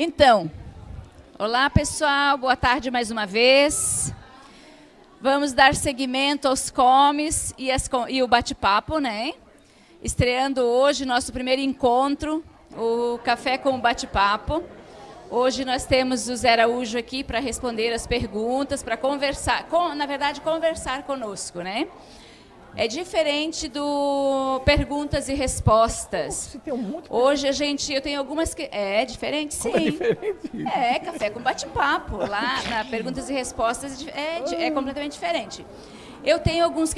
Então, olá pessoal, boa tarde mais uma vez. Vamos dar seguimento aos comes e o bate-papo, né? Estreando hoje nosso primeiro encontro, o Café com o Bate-Papo. Hoje nós temos o Zé Araújo aqui para responder as perguntas, para conversar, conversar conosco, né? É diferente do perguntas e respostas. Você tem um monte de Hoje eu tenho algumas que é diferente, sim. Como é diferente? É, café com bate-papo. Lá na perguntas e respostas é completamente diferente. Eu tenho algumas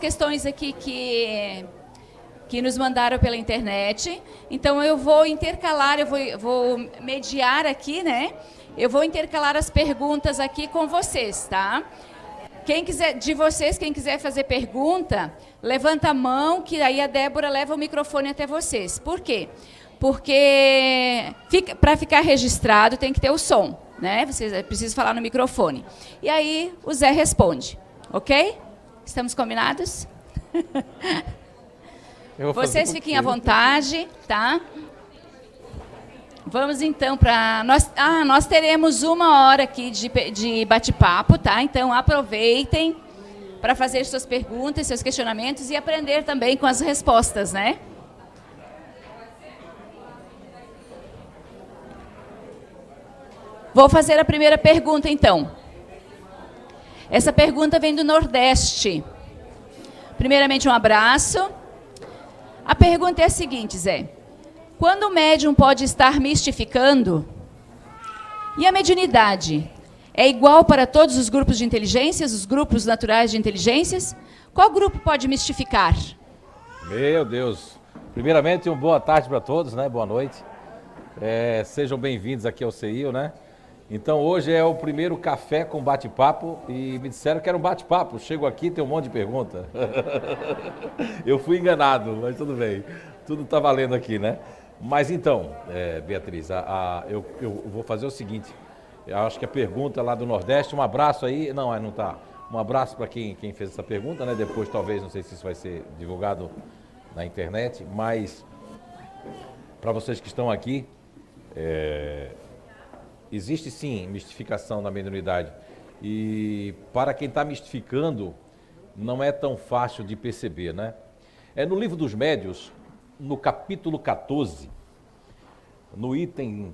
questões aqui que nos mandaram pela internet. Então eu vou intercalar, vou mediar aqui, né? Eu vou intercalar as perguntas aqui com vocês, tá? Quem quiser fazer pergunta, levanta a mão, que aí a Débora leva o microfone até vocês. Por quê? Porque para ficar registrado tem que ter o som, né? Vocês precisam falar no microfone. E aí o Zé responde, ok? Estamos combinados? Vocês fiquem à vontade, tá? Vamos então para... Nós teremos 1 hora aqui de bate-papo, tá? Então aproveitem para fazer suas perguntas, seus questionamentos e aprender também com as respostas, né? Vou fazer a primeira pergunta então. Essa pergunta vem do Nordeste. Primeiramente um abraço. A pergunta é a seguinte, Zé. Quando o médium pode estar mistificando? E a mediunidade? É igual para todos os grupos de inteligências, os grupos naturais de inteligências? Qual grupo pode mistificar? Meu Deus. Primeiramente, uma boa tarde para todos, né? Boa noite. Sejam bem-vindos aqui ao CIO, né? Então, hoje é o primeiro café com bate-papo e me disseram que era um bate-papo. Chego aqui, tem um monte de pergunta. Eu fui enganado, mas tudo bem. Tudo está valendo aqui, né? Mas então, Beatriz, eu vou fazer o seguinte. Eu acho que a pergunta lá do Nordeste, um abraço aí. Não tá. Um abraço para quem fez essa pergunta, né? Depois, talvez, não sei se isso vai ser divulgado na internet, mas para vocês que estão aqui, existe sim mistificação na mediunidade. E para quem está mistificando, não é tão fácil de perceber, né? No livro dos Médiuns, no capítulo 14, no item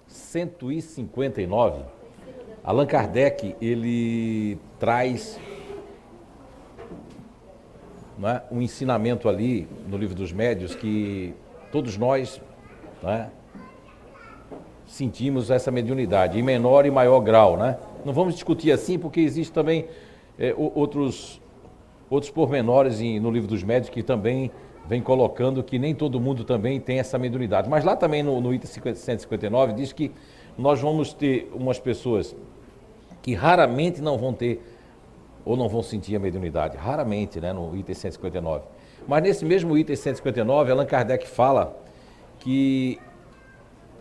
159, Allan Kardec, ele traz, né, um ensinamento ali no livro dos Médiuns que todos nós, né, sentimos essa mediunidade, em menor e maior grau, né? Não vamos discutir assim, porque existe também outros pormenores no livro dos Médiuns que também vem colocando que nem todo mundo também tem essa mediunidade. Mas lá também no item 159 diz que nós vamos ter umas pessoas que raramente não vão ter ou não vão sentir a mediunidade. Raramente, né, no item 159. Mas nesse mesmo item 159, Allan Kardec fala que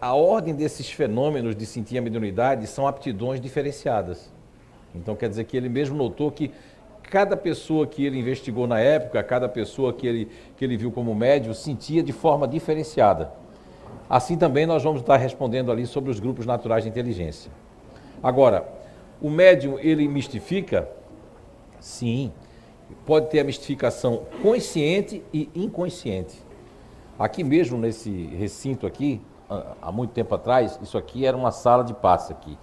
a ordem desses fenômenos de sentir a mediunidade são aptidões diferenciadas. Então quer dizer que ele mesmo notou que cada pessoa que ele investigou na época, cada pessoa que ele viu como médium, sentia de forma diferenciada. Assim também nós vamos estar respondendo ali sobre os grupos naturais de inteligência. Agora, o médium, ele mistifica? Sim, pode ter a mistificação consciente e inconsciente. Aqui mesmo, nesse recinto aqui, há muito tempo atrás, isso aqui era uma sala de passe aqui.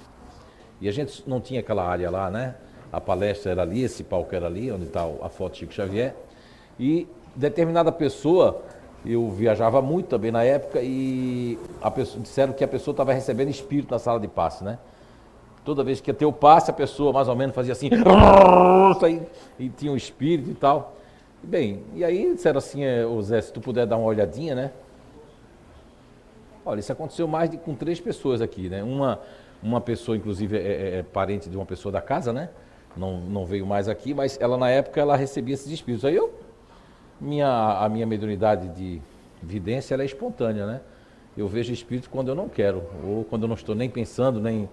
E a gente não tinha aquela área lá, né? A palestra era ali, esse palco era ali, onde está a foto de Chico Xavier. E determinada pessoa, eu viajava muito também na época, e disseram que a pessoa estava recebendo espírito na sala de passe, né? Toda vez que ia ter o passe, a pessoa mais ou menos fazia assim, e tinha um espírito e tal. Bem, e aí disseram assim, ô Zé, se tu puder dar uma olhadinha, né? Olha, isso aconteceu com 3 pessoas aqui, né? Uma pessoa, inclusive, é parente de uma pessoa da casa, né? Não veio mais aqui, mas ela, na época, ela recebia esses espíritos. Aí a minha mediunidade de vidência, ela é espontânea, né? Eu vejo espíritos quando eu não quero, ou quando eu não estou nem pensando, nem...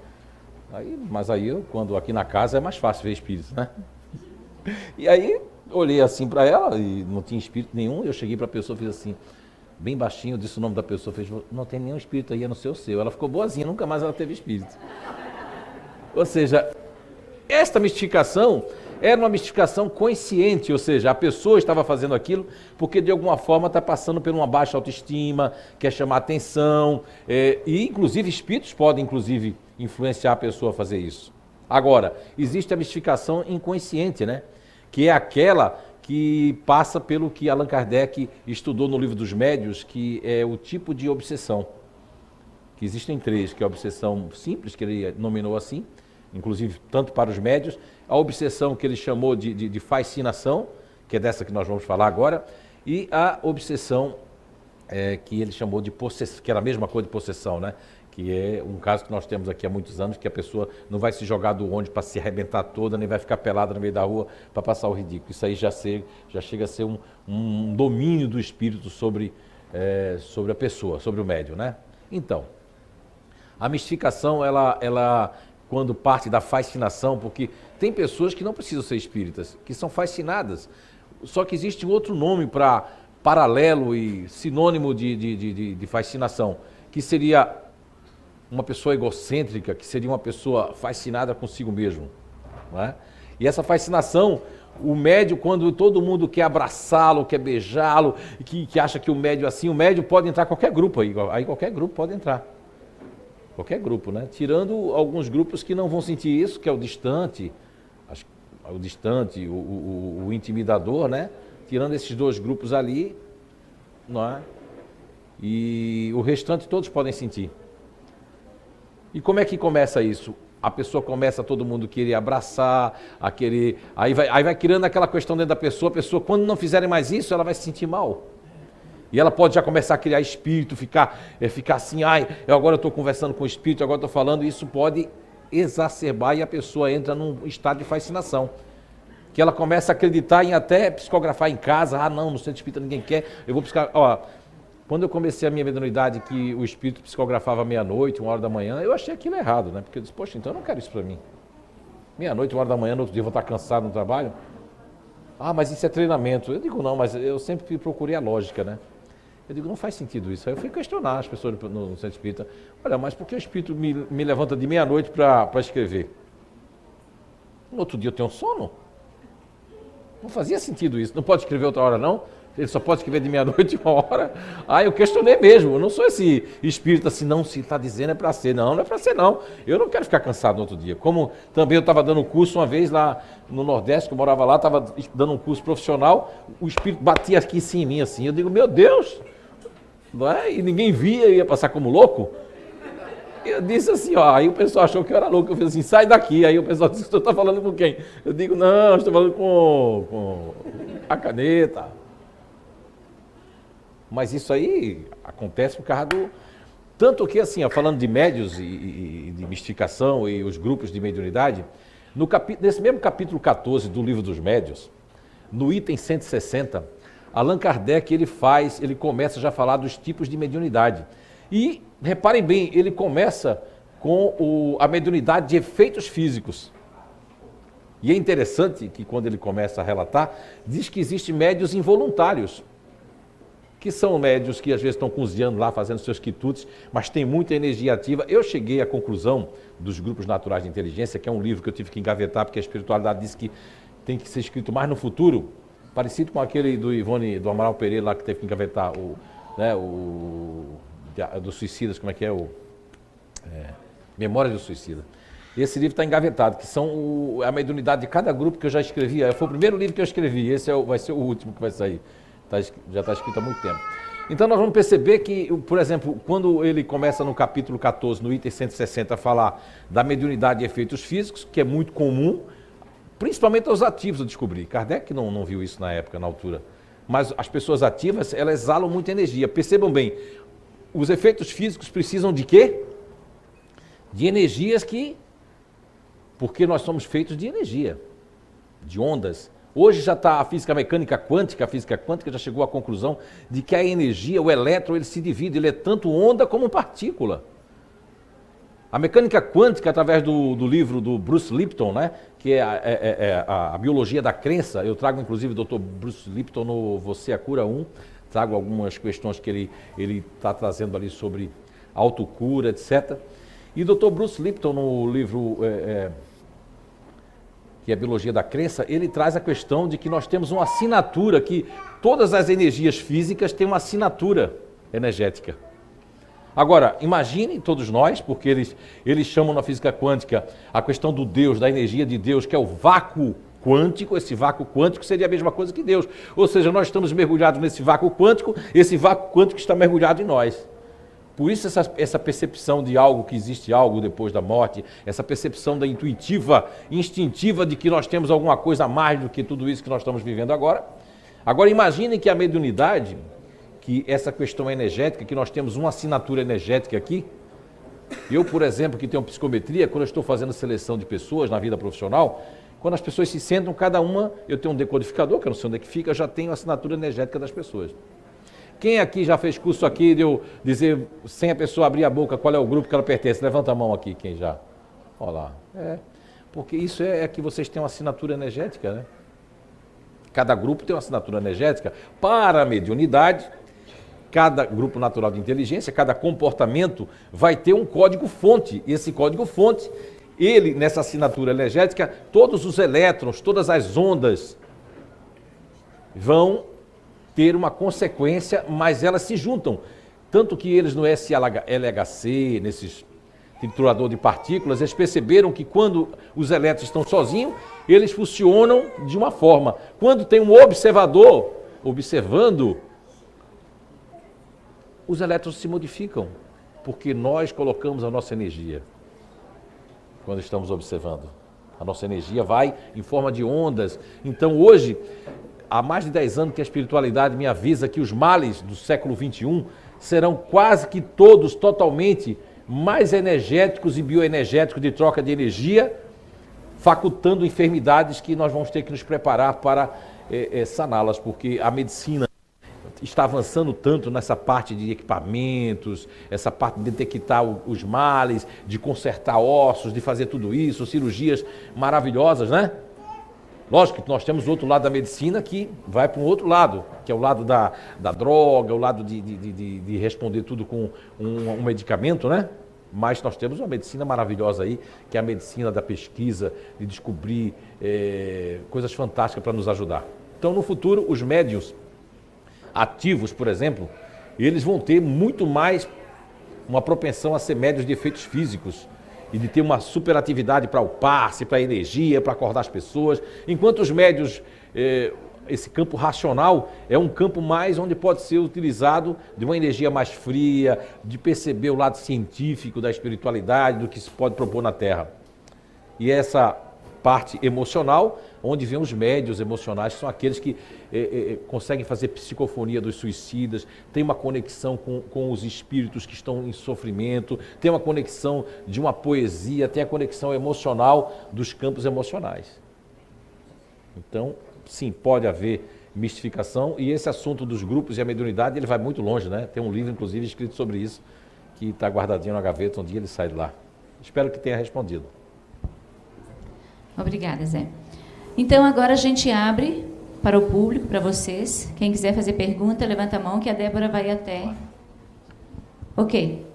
Mas aí, quando aqui na casa, é mais fácil ver espíritos, né? E aí, olhei assim para ela, e não tinha espírito nenhum, eu cheguei para a pessoa e fiz assim, bem baixinho, disse o nome da pessoa, fez, não tem nenhum espírito aí, a não ser o seu. Ela ficou boazinha, nunca mais ela teve espírito. Ou seja, esta mistificação era uma mistificação consciente, ou seja, a pessoa estava fazendo aquilo porque de alguma forma está passando por uma baixa autoestima, quer chamar atenção, e inclusive espíritos podem inclusive influenciar a pessoa a fazer isso. Agora, existe a mistificação inconsciente, né? Que é aquela que passa pelo que Allan Kardec estudou no Livro dos Médiuns, que é o tipo de obsessão. Que existem três, que é a obsessão simples, que ele nominou assim, inclusive tanto para os médiuns, a obsessão que ele chamou de fascinação, que é dessa que nós vamos falar agora, e a obsessão que ele chamou de possessão, que era a mesma coisa de possessão, né? Que é um caso que nós temos aqui há muitos anos, que a pessoa não vai se jogar do ônibus para se arrebentar toda, nem vai ficar pelada no meio da rua para passar o ridículo. Isso aí já chega a ser um domínio do espírito sobre a pessoa, sobre o médium, né? Então, a mistificação, ela quando parte da fascinação, porque tem pessoas que não precisam ser espíritas, que são fascinadas, só que existe outro nome para paralelo e sinônimo de fascinação, que seria uma pessoa egocêntrica, que seria uma pessoa fascinada consigo mesmo, não é? E essa fascinação, o médium, quando todo mundo quer abraçá-lo, quer beijá-lo, que acha que o médium assim, o médium pode entrar em qualquer grupo aí qualquer grupo pode entrar. Qualquer grupo, né? Tirando alguns grupos que não vão sentir isso, que é o distante, o intimidador, né? Tirando esses dois grupos ali, não é? E o restante todos podem sentir. E como é que começa isso? A pessoa começa todo mundo querer abraçar, a querer... Aí vai criando aquela questão dentro da pessoa, a pessoa, quando não fizerem mais isso, ela vai se sentir mal. E ela pode já começar a criar espírito, ficar assim, agora eu estou conversando com o espírito, agora estou falando, e isso pode exacerbar e a pessoa entra num estado de fascinação. Que ela começa a acreditar em até psicografar em casa, não, no centro espírita ninguém quer, eu vou psicografar. Quando eu comecei a minha mediunidade, que o espírito psicografava meia-noite, 1h da manhã, eu achei aquilo errado, né? Porque eu disse, poxa, então eu não quero isso para mim. Meia-noite, 1h da manhã, no outro dia eu vou estar cansado no trabalho. Mas isso é treinamento. Eu digo, não, mas eu sempre procurei a lógica, né? Eu digo, não faz sentido isso. Aí eu fui questionar as pessoas no centro espírita. Olha, mas por que o espírito me levanta de meia-noite para escrever? No outro dia eu tenho sono? Não fazia sentido isso. Não pode escrever outra hora, não? Ele só pode escrever de meia-noite 1h. Eu questionei mesmo. Eu não sou esse espírito assim, não, se está dizendo é para ser. Não, não é para ser, não. Eu não quero ficar cansado no outro dia. Como também eu estava dando um curso uma vez lá no Nordeste, que eu morava lá, estava dando um curso profissional, o espírito batia aqui em mim assim. Eu digo, meu Deus! Não é? E ninguém via, eu ia passar como louco. Eu disse assim, aí o pessoal achou que eu era louco. Eu fiz assim, sai daqui. Aí o pessoal disse, você está falando com quem? Eu digo, não, estou falando com a caneta. Mas isso aí acontece por causa do... Tanto que, assim, falando de médios e de mistificação e os grupos de mediunidade, nesse mesmo capítulo 14 do Livro dos Médiuns, no item 160, Allan Kardec, ele começa já a falar dos tipos de mediunidade. E, reparem bem, ele começa com a mediunidade de efeitos físicos. E é interessante que quando ele começa a relatar, diz que existem médios involuntários, que são médios que às vezes estão cozinhando lá, fazendo seus quitutes, mas tem muita energia ativa. Eu cheguei à conclusão dos grupos naturais de inteligência, que é um livro que eu tive que engavetar, porque a espiritualidade disse que tem que ser escrito mais no futuro, parecido com aquele do Amaral Pereira lá, que teve que engavetar dos suicidas, como é que é? Memória do Suicida. Esse livro está engavetado, que são a mediunidade de cada grupo que eu já escrevi. Foi o primeiro livro que eu escrevi, esse vai ser o último que vai sair. Já está escrito há muito tempo. Então nós vamos perceber que, por exemplo, quando ele começa no capítulo 14, no item 160, a falar da mediunidade de efeitos físicos, que é muito comum, principalmente aos ativos, eu descobri. Kardec não viu isso na época, na altura. Mas as pessoas ativas, elas exalam muita energia. Percebam bem, os efeitos físicos precisam de quê? De energias porque nós somos feitos de energia, de ondas. Hoje já está a física quântica já chegou à conclusão de que a energia, o elétron, ele se divide, ele é tanto onda como partícula. A mecânica quântica, através do livro do Bruce Lipton, né, que é a biologia da crença, eu trago inclusive o Dr. Bruce Lipton no Você a Cura 1, trago algumas questões que ele está trazendo ali sobre autocura, etc. E o Dr. Bruce Lipton, no livro que é a Biologia da Crença, ele traz a questão de que nós temos uma assinatura, que todas as energias físicas têm uma assinatura energética. Agora, imaginem todos nós, porque eles chamam na física quântica a questão do Deus, da energia de Deus, que é o vácuo quântico. Esse vácuo quântico seria a mesma coisa que Deus. Ou seja, nós estamos mergulhados nesse vácuo quântico, esse vácuo quântico está mergulhado em nós. Por isso essa percepção de algo, que existe algo depois da morte, essa percepção da intuitiva, instintiva de que nós temos alguma coisa a mais do que tudo isso que nós estamos vivendo agora. Agora imaginem que a mediunidade, que essa questão energética, que nós temos uma assinatura energética aqui. Eu, por exemplo, que tenho psicometria, quando eu estou fazendo seleção de pessoas na vida profissional, quando as pessoas se sentam, cada uma, eu tenho um decodificador, que eu não sei onde é que fica, eu já tenho a assinatura energética das pessoas. Quem aqui já fez curso aqui de eu dizer, sem a pessoa abrir a boca, qual é o grupo que ela pertence? Levanta a mão aqui, quem já? Olha lá. Porque isso é que vocês têm uma assinatura energética, né? Cada grupo tem uma assinatura energética. Para a mediunidade, cada grupo natural de inteligência, cada comportamento vai ter um código-fonte. E esse código-fonte, ele, nessa assinatura energética, todos os elétrons, todas as ondas vão ter uma consequência, mas elas se juntam. Tanto que eles no SLHC, nesses triturador de partículas, eles perceberam que quando os elétrons estão sozinhos, eles funcionam de uma forma. Quando tem um observador observando, os elétrons se modificam, porque nós colocamos a nossa energia quando estamos observando. A nossa energia vai em forma de ondas. Então hoje, há mais de 10 anos que a espiritualidade me avisa que os males do século XXI serão quase que todos totalmente mais energéticos e bioenergéticos de troca de energia, facultando enfermidades que nós vamos ter que nos preparar para saná-las, porque a medicina está avançando tanto nessa parte de equipamentos, essa parte de detectar os males, de consertar ossos, de fazer tudo isso, cirurgias maravilhosas, né? Lógico que nós temos o outro lado da medicina que vai para um outro lado, que é o lado da droga, o lado de responder tudo com um medicamento, né? Mas nós temos uma medicina maravilhosa aí, que é a medicina da pesquisa, de descobrir coisas fantásticas para nos ajudar. Então, no futuro, os médiuns ativos, por exemplo, eles vão ter muito mais uma propensão a ser médiuns de efeitos físicos e de ter uma superatividade para o passe, para a energia, para acordar as pessoas, enquanto os médiuns, esse campo racional é um campo mais onde pode ser utilizado de uma energia mais fria, de perceber o lado científico da espiritualidade, do que se pode propor na Terra. E essa parte emocional, onde vem os médiuns emocionais, que são aqueles que conseguem fazer psicofonia dos suicidas, tem uma conexão com os espíritos que estão em sofrimento, tem uma conexão de uma poesia, tem a conexão emocional dos campos emocionais. Então, sim, pode haver mistificação, e esse assunto dos grupos e a mediunidade, ele vai muito longe, né? Tem um livro, inclusive, escrito sobre isso, que está guardadinho na gaveta, um dia ele sai de lá. Espero que tenha respondido. Obrigada, Zé. Então, agora a gente abre para o público, para vocês. Quem quiser fazer pergunta, levanta a mão que a Débora vai até... Ok.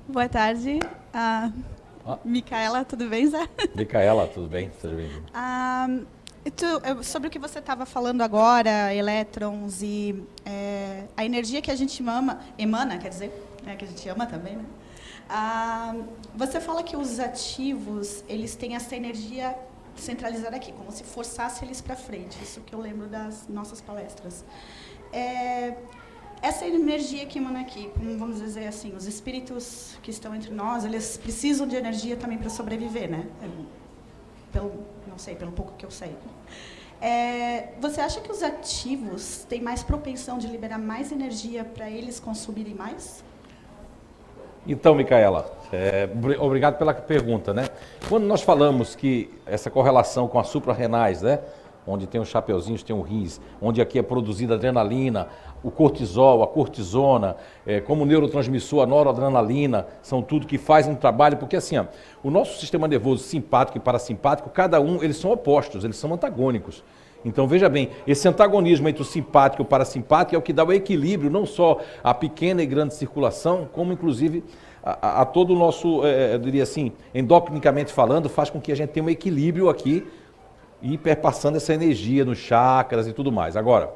Boa tarde. Micaela, tudo bem, Zé? Micaela, tudo bem? Seja bem-vindo. Sobre o que você estava falando agora, elétrons e a energia que a gente emana, quer dizer, que a gente ama também, né? Você fala que os ativos, eles têm essa energia centralizada aqui, como se forçasse eles para frente. Isso que eu lembro das nossas palestras. Essa energia que emana aqui, como vamos dizer assim, os espíritos que estão entre nós, eles precisam de energia também para sobreviver, né? Não sei, pelo pouco que eu sei. Você acha que os ativos têm mais propensão de liberar mais energia para eles consumirem mais? Então, Micaela, obrigado pela pergunta, né? Quando nós falamos que essa correlação com as suprarrenais, né? Onde tem os chapeuzinhos, tem o rins, onde aqui é produzida adrenalina, o cortisol, a cortisona, como neurotransmissor, a noradrenalina, são tudo que fazem um trabalho, porque assim, o nosso sistema nervoso simpático e parasimpático, cada um, eles são opostos, eles são antagônicos. Então, veja bem, esse antagonismo entre o simpático e o parasimpático é o que dá o equilíbrio, não só à pequena e grande circulação, como inclusive a todo o nosso, eu diria assim, endocrinicamente falando, faz com que a gente tenha um equilíbrio aqui e perpassando essa energia nos chakras e tudo mais. Agora,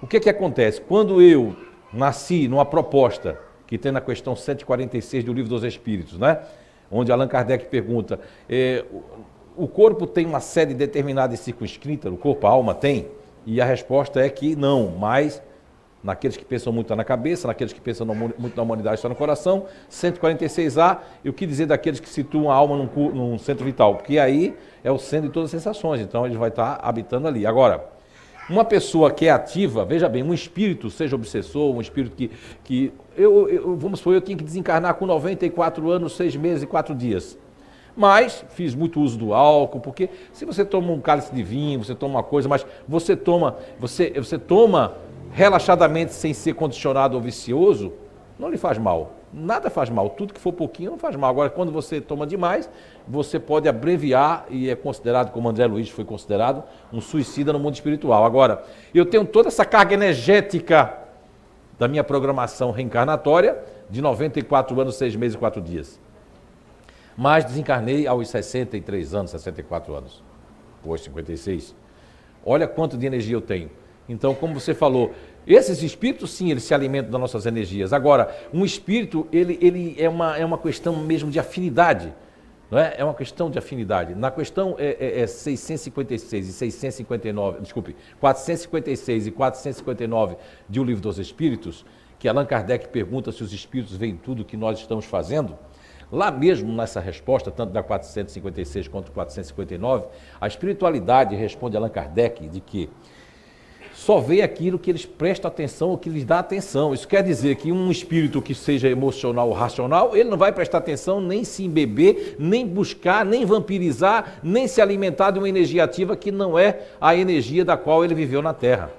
o que acontece? Quando eu nasci numa proposta que tem na questão 146 do Livro dos Espíritos, né? Onde Allan Kardec pergunta, o corpo tem uma sede determinada e circunscrita, o corpo, a alma tem? E a resposta é que não, mas naqueles que pensam muito está na cabeça, naqueles que pensam muito na humanidade está no coração, 146A, e o que dizer daqueles que situam a alma num centro vital? Porque aí é o centro de todas as sensações, então ele vai estar habitando ali. Agora, uma pessoa que é ativa, veja bem, um espírito, seja obsessor, um espírito vamos supor, eu tinha que desencarnar com 94 anos, 6 meses e 4 dias. Mas fiz muito uso do álcool, porque se você toma um cálice de vinho, você toma uma coisa, mas você toma relaxadamente sem ser condicionado ou vicioso, não lhe faz mal. Nada faz mal, tudo que for pouquinho não faz mal. Agora, quando você toma demais, você pode abreviar e é considerado, como André Luiz foi considerado, um suicida no mundo espiritual. Agora, eu tenho toda essa carga energética da minha programação reencarnatória de 94 anos, 6 meses e 4 dias. Mas desencarnei aos 63 anos, 64 anos, hoje 56. Olha quanto de energia eu tenho. Então, como você falou, esses espíritos, sim, eles se alimentam das nossas energias. Agora, um espírito, ele é uma questão mesmo de afinidade, não é? É uma questão de afinidade. Na questão 656 e 659, desculpe, 456 e 459 de O Livro dos Espíritos, que Allan Kardec pergunta se os espíritos veem tudo o que nós estamos fazendo, lá mesmo nessa resposta, tanto da 456 quanto 459, a espiritualidade responde a Allan Kardec de que só vê aquilo que eles prestam atenção ou que lhes dá atenção. Isso quer dizer que um espírito que seja emocional ou racional, ele não vai prestar atenção nem se embeber, nem buscar, nem vampirizar, nem se alimentar de uma energia ativa que não é a energia da qual ele viveu na Terra.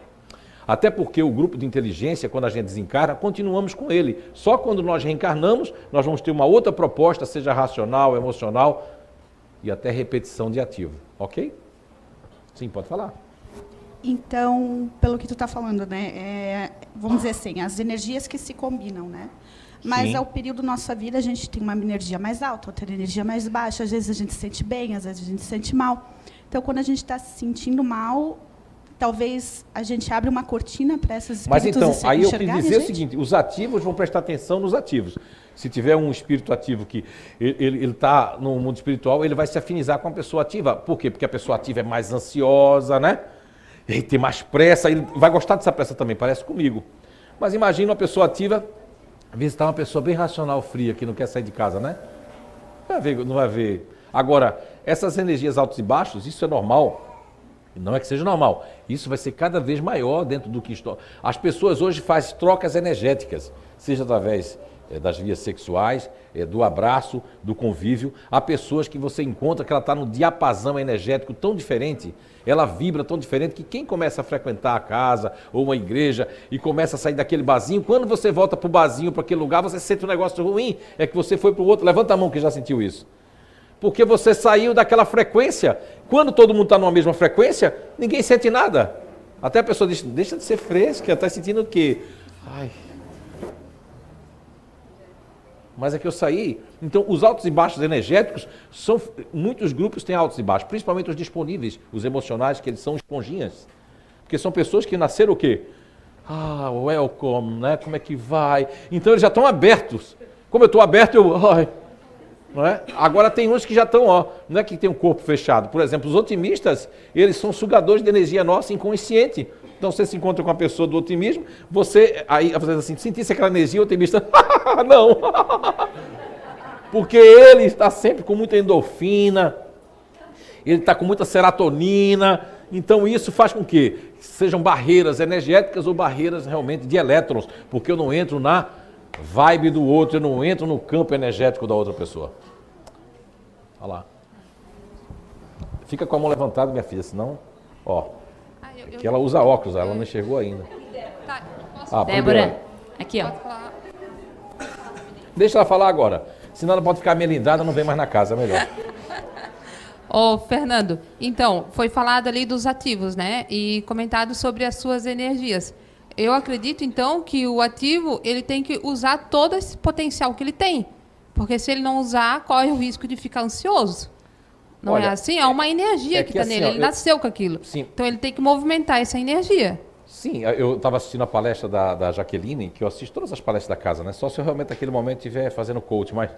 Até porque o grupo de inteligência, quando a gente desencarna, continuamos com ele. Só quando nós reencarnamos, nós vamos ter uma outra proposta, seja racional, emocional e até repetição de ativo. Ok? Sim, pode falar. Então, pelo que tu está falando, né, vamos dizer assim, as energias que se combinam, né? Mas Sim. ao período da nossa vida, a gente tem uma energia mais alta, outra energia mais baixa. Às vezes a gente se sente bem, às vezes a gente se sente mal. Então, quando a gente está se sentindo mal, talvez a gente abra uma cortina para essas espíritos. Mas então, aí eu quis dizer gente? o seguinte, os ativos vão prestar atenção nos ativos. Se tiver um espírito ativo que ele está no mundo espiritual, ele vai se afinizar com a pessoa ativa. Por quê? Porque a pessoa ativa é mais ansiosa, né? Ele tem mais pressa, ele vai gostar dessa pressa também, parece comigo. Mas imagina uma pessoa ativa visitar uma pessoa bem racional, fria, que não quer sair de casa, né? Não vai ver. Agora, essas energias altos e baixos, isso é normal. Não é que seja normal. Isso vai ser cada vez maior dentro do que estou. As pessoas hoje fazem trocas energéticas, seja através das vias sexuais, do abraço, do convívio. Há pessoas que você encontra que ela está num diapasão energético tão diferente, ela vibra tão diferente, que quem começa a frequentar a casa ou uma igreja e começa a sair daquele barzinho, quando você volta para o barzinho, para aquele lugar, você sente um negócio ruim, é que você foi para o outro. Levanta a mão que já sentiu isso. Porque você saiu daquela frequência. Quando todo mundo está numa mesma frequência, ninguém sente nada. Até a pessoa diz, deixa de ser fresca, está sentindo o quê? Ai. Mas é que eu saí. Então, os altos e baixos energéticos, muitos grupos têm altos e baixos, principalmente os disponíveis, os emocionais, que eles são esponjinhas. Porque são pessoas que nasceram o quê? Ah, welcome, né? Como é que vai? Então, eles já estão abertos. Como eu estou aberto, ai... Não é? Agora tem uns que já estão, não é que tem um corpo fechado. Por exemplo, os otimistas, eles são sugadores de energia nossa inconsciente. Então você se encontra com uma pessoa do otimismo, você assim, sentisse aquela energia otimista, não. Porque ele está sempre com muita endorfina, ele está com muita serotonina, então isso faz com que sejam barreiras energéticas ou barreiras realmente de elétrons, porque eu não entro na vibe do outro, eu não entro no campo energético da outra pessoa. Olha lá. Fica com a mão levantada, minha filha, senão, que ela usa óculos, ela não enxergou ainda. Débora, aqui, ó. Deixa ela falar agora, senão ela pode ficar melindada, não vem mais na casa, é melhor. Ô, Fernando, então, foi falado ali dos ativos, né? E comentado sobre as suas energias. Eu acredito, então, que o ativo, ele tem que usar todo esse potencial que ele tem. Porque se ele não usar, corre o risco de ficar ansioso. Não Olha, é assim? É uma energia que está assim, nele. ó, Ele nasceu com aquilo. Sim. Então, ele tem que movimentar essa energia. Sim, eu estava assistindo a palestra da Jaqueline, que eu assisto todas as palestras da casa, né? Só se eu realmente naquele momento estiver fazendo coach, mas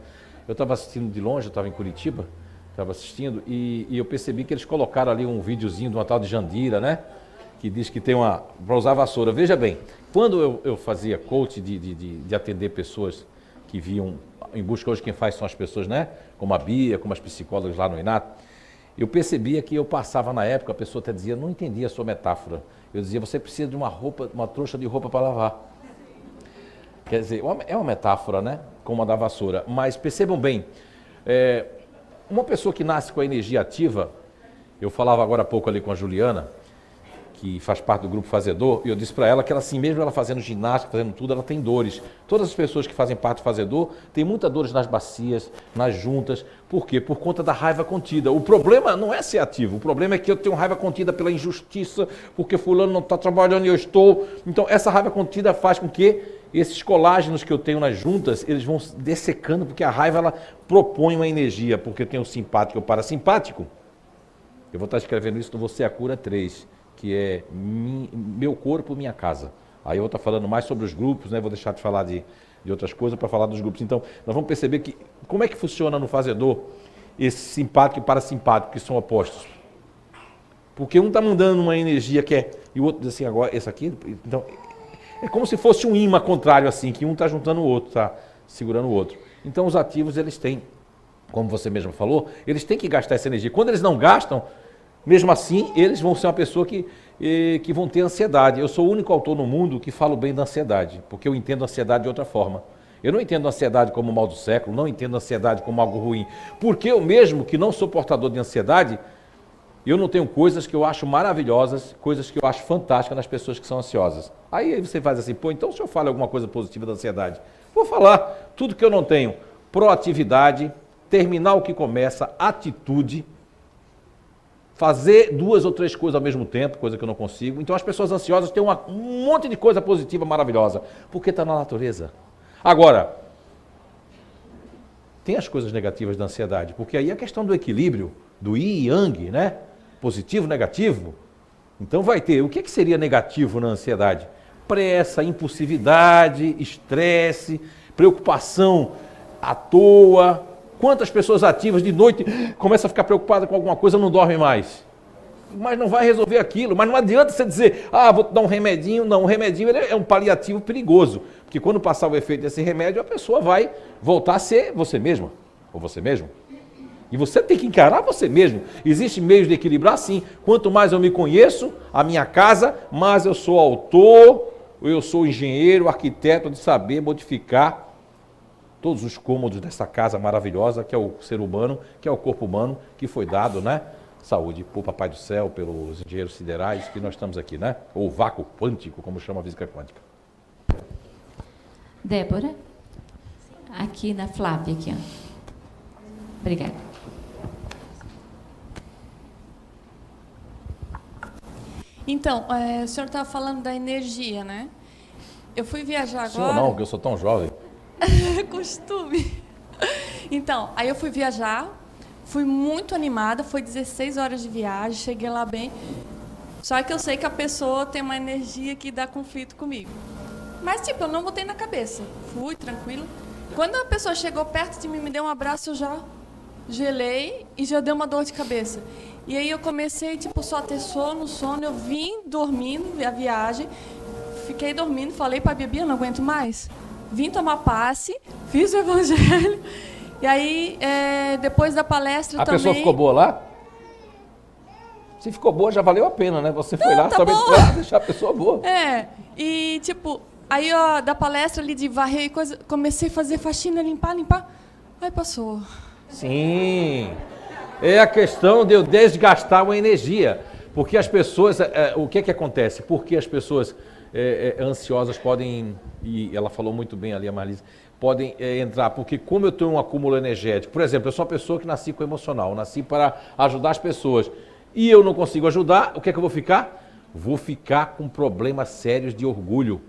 eu estava assistindo de longe, eu estava em Curitiba, estava assistindo, e eu percebi que eles colocaram ali um videozinho de uma tal de Jandira, né? Que diz que tem uma... para usar vassoura. Veja bem, quando eu fazia coach de atender pessoas que vinham em busca, hoje quem faz são as pessoas, né? Como a Bia, como as psicólogas lá no Inato, eu percebia que eu passava na época, a pessoa até dizia, não entendia a sua metáfora. Eu dizia, você precisa de uma roupa, uma trouxa de roupa para lavar. Quer dizer, é uma metáfora, né? Como a da vassoura. Mas percebam bem, uma pessoa que nasce com a energia ativa, eu falava agora há pouco ali com a Juliana, que faz parte do grupo Fazedor, e eu disse para ela que ela, assim, mesmo ela fazendo ginástica, fazendo tudo, ela tem dores. Todas as pessoas que fazem parte do Fazedor têm muitas dores nas bacias, nas juntas. Por quê? Por conta da raiva contida. O problema não é ser ativo, o problema é que eu tenho raiva contida pela injustiça, porque fulano não está trabalhando e eu estou. Então, essa raiva contida faz com que esses colágenos que eu tenho nas juntas, eles vão dessecando, porque a raiva, ela propõe uma energia, porque eu tenho o simpático e o parasimpático. Eu vou estar escrevendo isso no Você a Cura 3, que é Meu Corpo, Minha Casa. Aí eu vou estar falando mais sobre os grupos, né? Vou deixar de falar de outras coisas para falar dos grupos. Então, nós vamos perceber que como é que funciona no Fazedor esse simpático e parasimpático, que são opostos. Porque um está mandando uma energia que é... E o outro diz assim, agora, esse aqui... Então, é como se fosse um imã contrário, assim, que um está juntando o outro, está segurando o outro. Então, os ativos, eles têm, como você mesmo falou, eles têm que gastar essa energia. Quando eles não gastam, mesmo assim, eles vão ser uma pessoa que vão ter ansiedade. Eu sou o único autor no mundo que falo bem da ansiedade, porque eu entendo a ansiedade de outra forma. Eu não entendo a ansiedade como o mal do século, não entendo a ansiedade como algo ruim. Porque eu mesmo, que não sou portador de ansiedade, eu não tenho coisas que eu acho maravilhosas, coisas que eu acho fantásticas nas pessoas que são ansiosas. Aí você faz assim, pô, então se eu falo alguma coisa positiva da ansiedade, vou falar tudo que eu não tenho. Proatividade, terminar o que começa, atitude, fazer 2 ou 3 coisas ao mesmo tempo, coisa que eu não consigo. Então as pessoas ansiosas têm um monte de coisa positiva maravilhosa, porque está na natureza. Agora, tem as coisas negativas da ansiedade, porque aí é a questão do equilíbrio, do yin e yang, né? Positivo, negativo. Então vai ter, o que seria negativo na ansiedade? Pressa, impulsividade, estresse, preocupação à toa. Quantas pessoas ativas de noite começam a ficar preocupadas com alguma coisa e não dormem mais? Mas não vai resolver aquilo. Mas não adianta você dizer, vou te dar um remedinho. Não, o remedinho ele é um paliativo perigoso. Porque quando passar o efeito desse remédio, a pessoa vai voltar a ser você mesma, ou você mesmo. E você tem que encarar você mesmo. Existem meios de equilibrar, sim. Quanto mais eu me conheço, a minha casa, mais eu sou autor, eu sou engenheiro, arquiteto de saber modificar todos os cômodos dessa casa maravilhosa, que é o ser humano, que é o corpo humano, que foi dado, né? Saúde por Papai do Céu, pelos engenheiros siderais, que nós estamos aqui, né? Ou vácuo quântico, como chama a física quântica. Débora? Aqui na Flávia, aqui, ó. Obrigada. Então, o senhor estava falando da energia, né? Eu fui viajar agora... Senhor não, porque eu sou tão jovem. Costume. Então, aí eu fui viajar, fui muito animada, foi 16 horas de viagem, cheguei lá bem. Só que eu sei que a pessoa tem uma energia que dá conflito comigo. Mas, tipo, eu não botei na cabeça. Fui, tranquila. Quando a pessoa chegou perto de mim, me deu um abraço, eu já gelei e já deu uma dor de cabeça. E aí eu comecei, tipo, só a ter sono, eu vim dormindo a viagem, fiquei dormindo, falei pra Bia, não aguento mais. Vim tomar passe, fiz o evangelho, e aí, depois da palestra também... A pessoa ficou boa lá? Se ficou boa, já valeu a pena, né? Você foi lá tá somente para deixar a pessoa boa. E tipo, aí ó, da palestra ali de varrer e coisa, comecei a fazer faxina, limpar, aí passou. Sim, é a questão de eu desgastar uma energia, porque as pessoas, o que acontece? Porque as pessoas ansiosas podem, e ela falou muito bem ali, a Marlise, podem entrar, porque como eu tenho um acúmulo energético, por exemplo, eu sou uma pessoa que nasci com emocional, nasci para ajudar as pessoas, e eu não consigo ajudar, o que é que eu vou ficar? Vou ficar com problemas sérios de orgulho.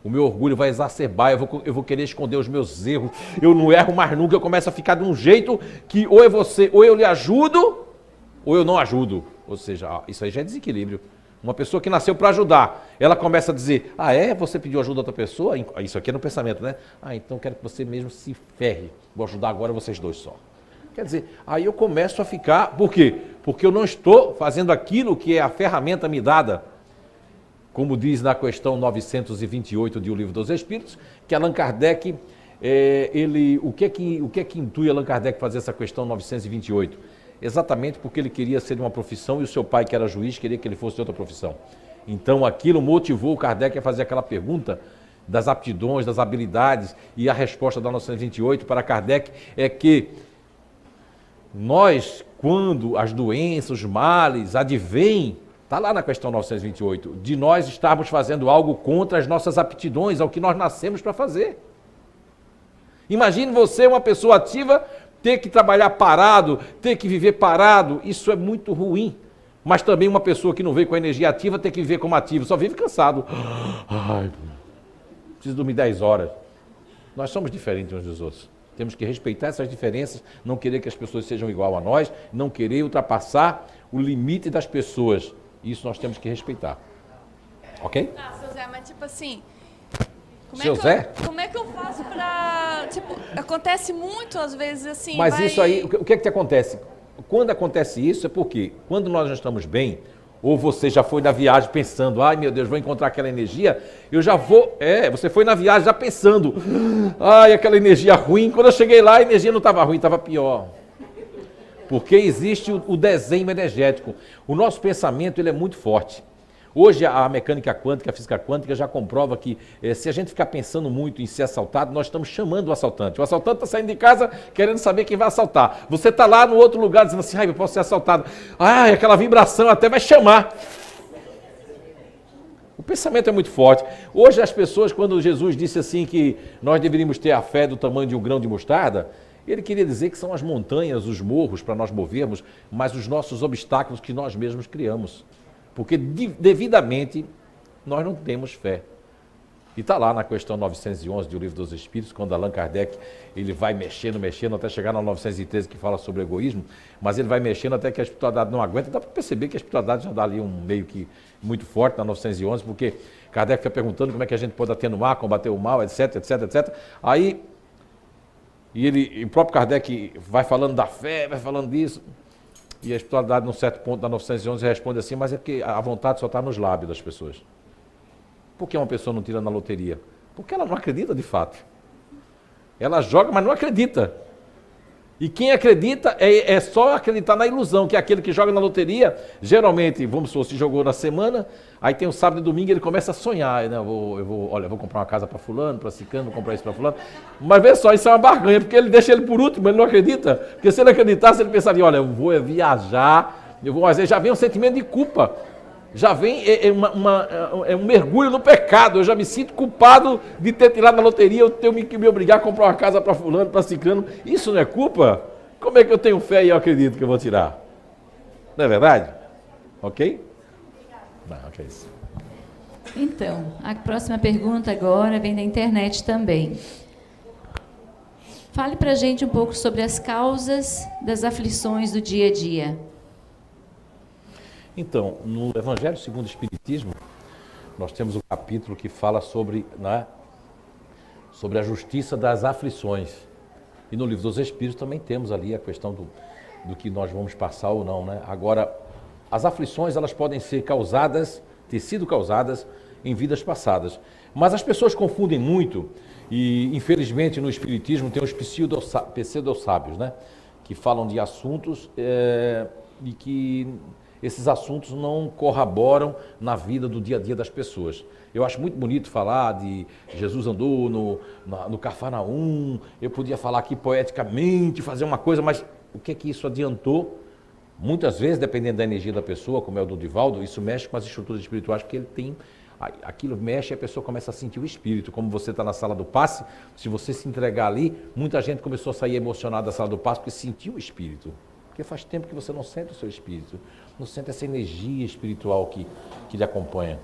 O meu orgulho vai exacerbar, eu vou querer esconder os meus erros, eu não erro mais nunca, eu começo a ficar de um jeito que ou é você, ou eu lhe ajudo, ou eu não ajudo. Ou seja, isso aí já é desequilíbrio. Uma pessoa que nasceu para ajudar, ela começa a dizer, você pediu ajuda a outra pessoa? Isso aqui é no pensamento, né? Então quero que você mesmo se ferre, vou ajudar agora vocês dois só. Quer dizer, aí eu começo a ficar, por quê? Porque eu não estou fazendo aquilo que é a ferramenta me dada. Como diz na questão 928 de O Livro dos Espíritos, que Allan Kardec, o que é que intui Allan Kardec fazer essa questão 928? Exatamente porque ele queria ser de uma profissão e o seu pai, que era juiz, queria que ele fosse de outra profissão. Então aquilo motivou o Kardec a fazer aquela pergunta das aptidões, das habilidades, e a resposta da 928 para Kardec é que nós, quando as doenças, os males advêm, está lá na questão 928, de nós estarmos fazendo algo contra as nossas aptidões, ao que nós nascemos para fazer. Imagine você, uma pessoa ativa, ter que trabalhar parado, ter que viver parado, isso é muito ruim. Mas também uma pessoa que não veio com a energia ativa, ter que viver como ativo, só vive cansado. Preciso dormir 10 horas. Nós somos diferentes uns dos outros. Temos que respeitar essas diferenças, não querer que as pessoas sejam igual a nós, não querer ultrapassar o limite das pessoas. Isso nós temos que respeitar. Ok? Seu Zé, mas tipo assim... Como é que eu faço pra... Tipo, acontece muito às vezes assim... Mas isso aí, o que é que te acontece? Quando acontece isso é porque, quando nós não estamos bem, ou você já foi na viagem pensando, ai meu Deus, vou encontrar aquela energia, eu já vou... você foi na viagem já pensando, ai, aquela energia ruim. Quando eu cheguei lá, a energia não estava ruim, estava pior. Porque existe o desenho energético. O nosso pensamento ele é muito forte. Hoje a mecânica quântica, a física quântica já comprova que se a gente ficar pensando muito em ser assaltado, nós estamos chamando o assaltante. O assaltante está saindo de casa querendo saber quem vai assaltar. Você está lá no outro lugar dizendo assim, eu posso ser assaltado. Aquela vibração até vai chamar. O pensamento é muito forte. Hoje as pessoas, quando Jesus disse assim que nós deveríamos ter a fé do tamanho de um grão de mostarda, ele queria dizer que são as montanhas, os morros para nós movermos, mas os nossos obstáculos que nós mesmos criamos. Porque devidamente nós não temos fé. E está lá na questão 911 do Livro dos Espíritos, quando Allan Kardec ele vai mexendo, até chegar na 913 que fala sobre o egoísmo, mas ele vai mexendo até que a espiritualidade não aguenta. Dá para perceber que a espiritualidade já dá ali um meio que muito forte na 911, porque Kardec fica perguntando como é que a gente pode atenuar, combater o mal, etc, etc, etc. Aí, o próprio Kardec vai falando da fé, vai falando disso. E a espiritualidade, num certo ponto da 911, responde assim, mas é porque a vontade só está nos lábios das pessoas. Por que uma pessoa não tira na loteria? Porque ela não acredita de fato. Ela joga, mas não acredita. E quem acredita é só acreditar na ilusão, que é aquele que joga na loteria, geralmente, vamos supor, se jogou na semana, aí tem o sábado e domingo, ele começa a sonhar, né? Eu vou comprar uma casa para fulano, para ciclano, vou comprar isso para fulano. Mas vê só, isso é uma barganha, porque ele deixa ele por último, ele não acredita. Porque se ele acreditasse, ele pensaria, eu vou viajar, mas já vem um sentimento de culpa. Já vem um mergulho no pecado, eu já me sinto culpado de ter tirado na loteria, eu tenho que me obrigar a comprar uma casa para fulano, para ciclano. Isso não é culpa? Como é que eu tenho fé e eu acredito que eu vou tirar? Não é verdade? Ok? Não, ok. Então, a próxima pergunta agora vem da internet também. Fale para a gente um pouco sobre as causas das aflições do dia a dia. Então, no Evangelho segundo o Espiritismo, nós temos um capítulo que fala sobre a justiça das aflições. E no Livro dos Espíritos também temos ali a questão do que nós vamos passar ou não, né? Agora, as aflições, elas podem ter sido causadas em vidas passadas. Mas as pessoas confundem muito, e infelizmente no Espiritismo tem os pseudo-sábios, né? Que falam de assuntos e que... esses assuntos não corroboram na vida do dia a dia das pessoas. Eu acho muito bonito falar de Jesus andou no Cafarnaum, eu podia falar aqui poeticamente, fazer uma coisa, mas o que é que isso adiantou? Muitas vezes, dependendo da energia da pessoa, como é o do Divaldo, isso mexe com as estruturas espirituais, porque ele tem aquilo mexe e a pessoa começa a sentir o espírito. Como você está na sala do passe, se você se entregar ali, muita gente começou a sair emocionada da sala do passe porque sentiu o espírito. Porque faz tempo que você não sente o seu espírito, não sente essa energia espiritual que lhe acompanha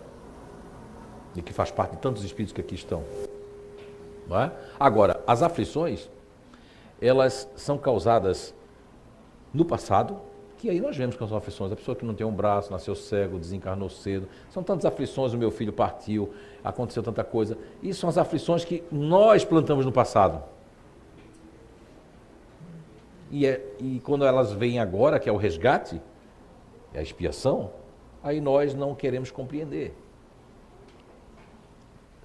e que faz parte de tantos espíritos que aqui estão. Não é? Agora, as aflições, elas são causadas no passado, que aí nós vemos que são aflições. A pessoa que não tem um braço, nasceu cego, desencarnou cedo. São tantas aflições, o meu filho partiu, aconteceu tanta coisa. Isso são as aflições que nós plantamos no passado. E quando elas vêm agora, que é o resgate, é a expiação, aí nós não queremos compreender.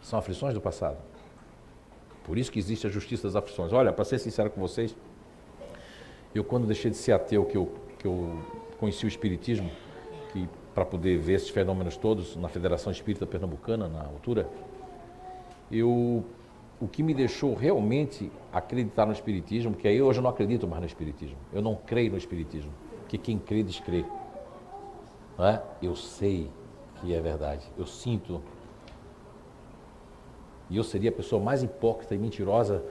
São aflições do passado. Por isso que existe a justiça das aflições. Olha, para ser sincero com vocês, eu quando deixei de ser ateu, que eu conheci o Espiritismo, para poder ver esses fenômenos todos na Federação Espírita Pernambucana, na altura, o que me deixou realmente acreditar no Espiritismo, que aí hoje eu não acredito mais no Espiritismo, eu não creio no Espiritismo, porque quem crê, descrê. Não é? Eu sei que é verdade, eu sinto. E eu seria a pessoa mais hipócrita e mentirosa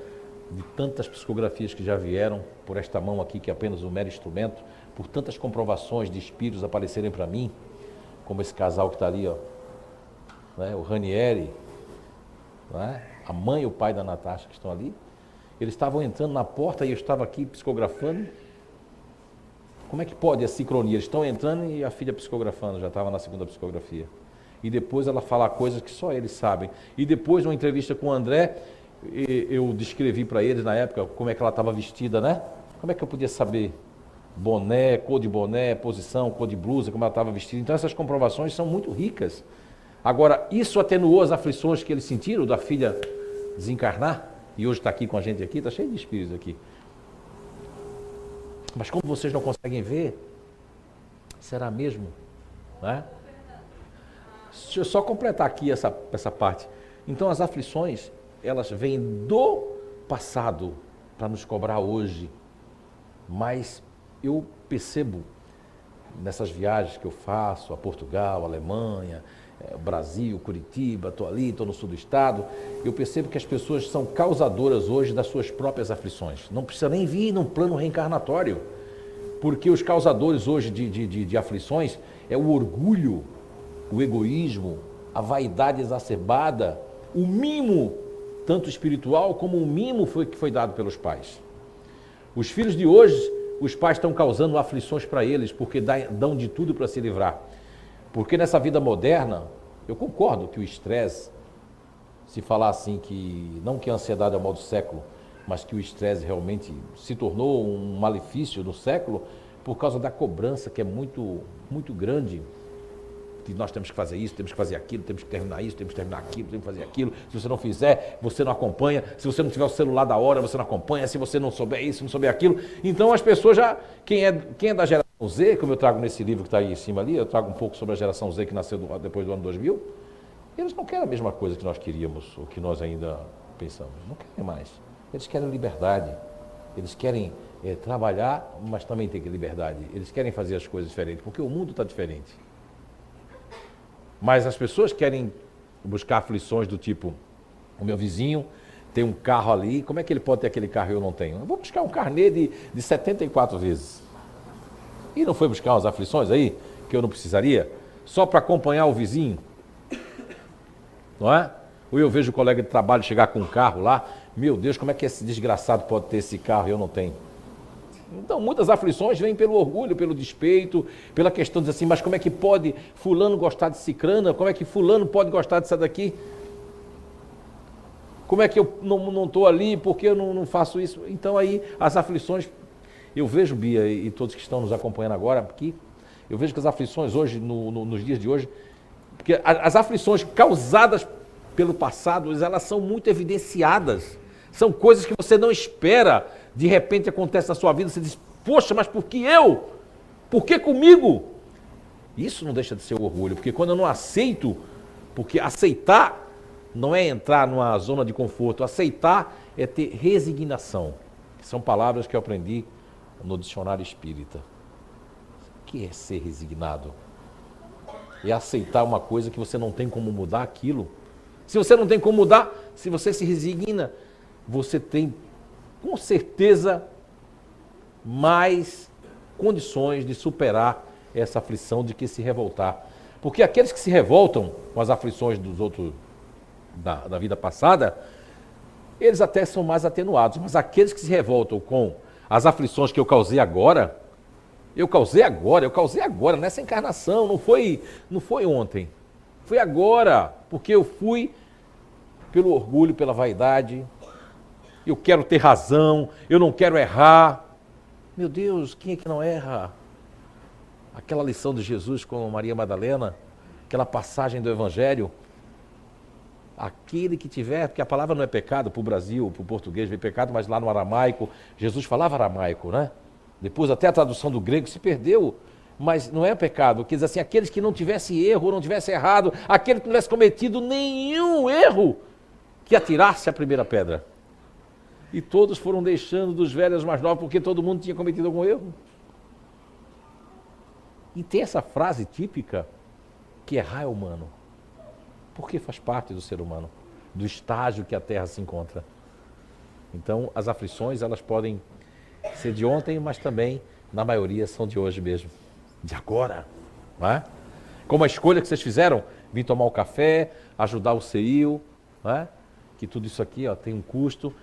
de tantas psicografias que já vieram por esta mão aqui, que é apenas um mero instrumento, por tantas comprovações de espíritos aparecerem para mim, como esse casal que está ali, ó, né? O Ranieri, né? A mãe e o pai da Natasha que estão ali, eles estavam entrando na porta e eu estava aqui psicografando. Como é que pode a sincronia? Eles estão entrando e a filha psicografando, já estava na segunda psicografia. E depois ela fala coisas que só eles sabem. E depois, numa entrevista com o André, eu descrevi para eles na época como é que ela estava vestida, né? Como é que eu podia saber? Boné, cor de boné, posição, cor de blusa, como ela estava vestida. Então essas comprovações são muito ricas. Agora, isso atenuou as aflições que eles sentiram da filha desencarnar? E hoje está aqui com a gente aqui, está cheio de espíritos aqui. Mas como vocês não conseguem ver, será mesmo? Né? Deixa eu só completar aqui essa parte. Então as aflições, elas vêm do passado para nos cobrar hoje. Mas eu percebo nessas viagens que eu faço a Portugal, Alemanha, Brasil, Curitiba, estou ali, estou no sul do estado, eu percebo que as pessoas são causadoras hoje das suas próprias aflições. Não precisa nem vir num plano reencarnatório, porque os causadores hoje de aflições é o orgulho, o egoísmo, a vaidade exacerbada, o mimo, tanto espiritual como o mimo que foi dado pelos pais. Os filhos de hoje, os pais estão causando aflições para eles, porque dão de tudo para se livrar. Porque nessa vida moderna, eu concordo que o estresse, se falar assim, que não que a ansiedade é o mal do século, mas que o estresse realmente se tornou um malefício do século, por causa da cobrança que é muito, muito grande, que nós temos que fazer isso, temos que fazer aquilo, temos que terminar isso, temos que terminar aquilo, temos que fazer aquilo. Se você não fizer, você não acompanha. Se você não tiver o celular da hora, você não acompanha. Se você não souber isso, não souber aquilo. Então as pessoas já, quem é da geração Z, como eu trago nesse livro que está aí em cima ali, eu trago um pouco sobre a geração Z que nasceu depois do ano 2000, eles não querem a mesma coisa que nós queríamos, ou que nós ainda pensamos. Não querem mais. Eles querem liberdade. Eles querem trabalhar, mas também ter liberdade. Eles querem fazer as coisas diferentes, porque o mundo está diferente. Mas as pessoas querem buscar aflições do tipo, o meu vizinho tem um carro ali, como é que ele pode ter aquele carro e eu não tenho? Eu vou buscar um carnê de 74 vezes. E não foi buscar umas aflições aí, que eu não precisaria, só para acompanhar o vizinho? Não é? Ou eu vejo o colega de trabalho chegar com um carro lá, meu Deus, como é que esse desgraçado pode ter esse carro e eu não tenho? Então, muitas aflições vêm pelo orgulho, pelo despeito, pela questão de dizer assim, mas como é que pode fulano gostar de cicrana? Como é que fulano pode gostar dessa daqui? Como é que eu não estou ali, porque eu não faço isso? Então, aí, as aflições, eu vejo, Bia, e todos que estão nos acompanhando agora aqui, eu vejo que as aflições hoje, nos dias de hoje, porque as aflições causadas pelo passado, elas são muito evidenciadas. São coisas que você não espera, de repente acontece na sua vida, você diz, poxa, mas por que eu? Por que comigo? Isso não deixa de ser orgulho, porque quando eu não aceito, porque aceitar não é entrar numa zona de conforto, aceitar é ter resignação, que são palavras que eu aprendi no dicionário espírita. O que é ser resignado? é aceitar uma coisa que você não tem como mudar aquilo. Se você não tem como mudar, se você se resigna, você tem com certeza mais condições de superar essa aflição de que se revoltar. Porque aqueles que se revoltam com as aflições dos outros da vida passada, eles até são mais atenuados, mas aqueles que se revoltam com as aflições que eu causei agora, nessa encarnação, não foi ontem, foi agora, porque eu fui pelo orgulho, pela vaidade, eu quero ter razão, eu não quero errar. Meu Deus, quem é que não erra? Aquela lição de Jesus com Maria Madalena, aquela passagem do Evangelho, aquele que tiver, porque a palavra não é pecado para o Brasil, para o português, vem pecado, mas lá no aramaico, Jesus falava aramaico, né? Depois até a tradução do grego se perdeu, mas não é pecado, quer dizer assim, aqueles que não tivessem erro, não tivessem errado, aquele que não tivesse cometido nenhum erro, que atirasse a primeira pedra. E todos foram deixando dos velhos aos mais novos, porque todo mundo tinha cometido algum erro. E tem essa frase típica, que errar é humano. Porque faz parte do ser humano, do estágio que a Terra se encontra. Então, as aflições, elas podem ser de ontem, mas também, na maioria, são de hoje mesmo. De agora, não é? Como a escolha que vocês fizeram, vir tomar um café, ajudar o CEIU, não é? Que tudo isso aqui ó, tem um custo.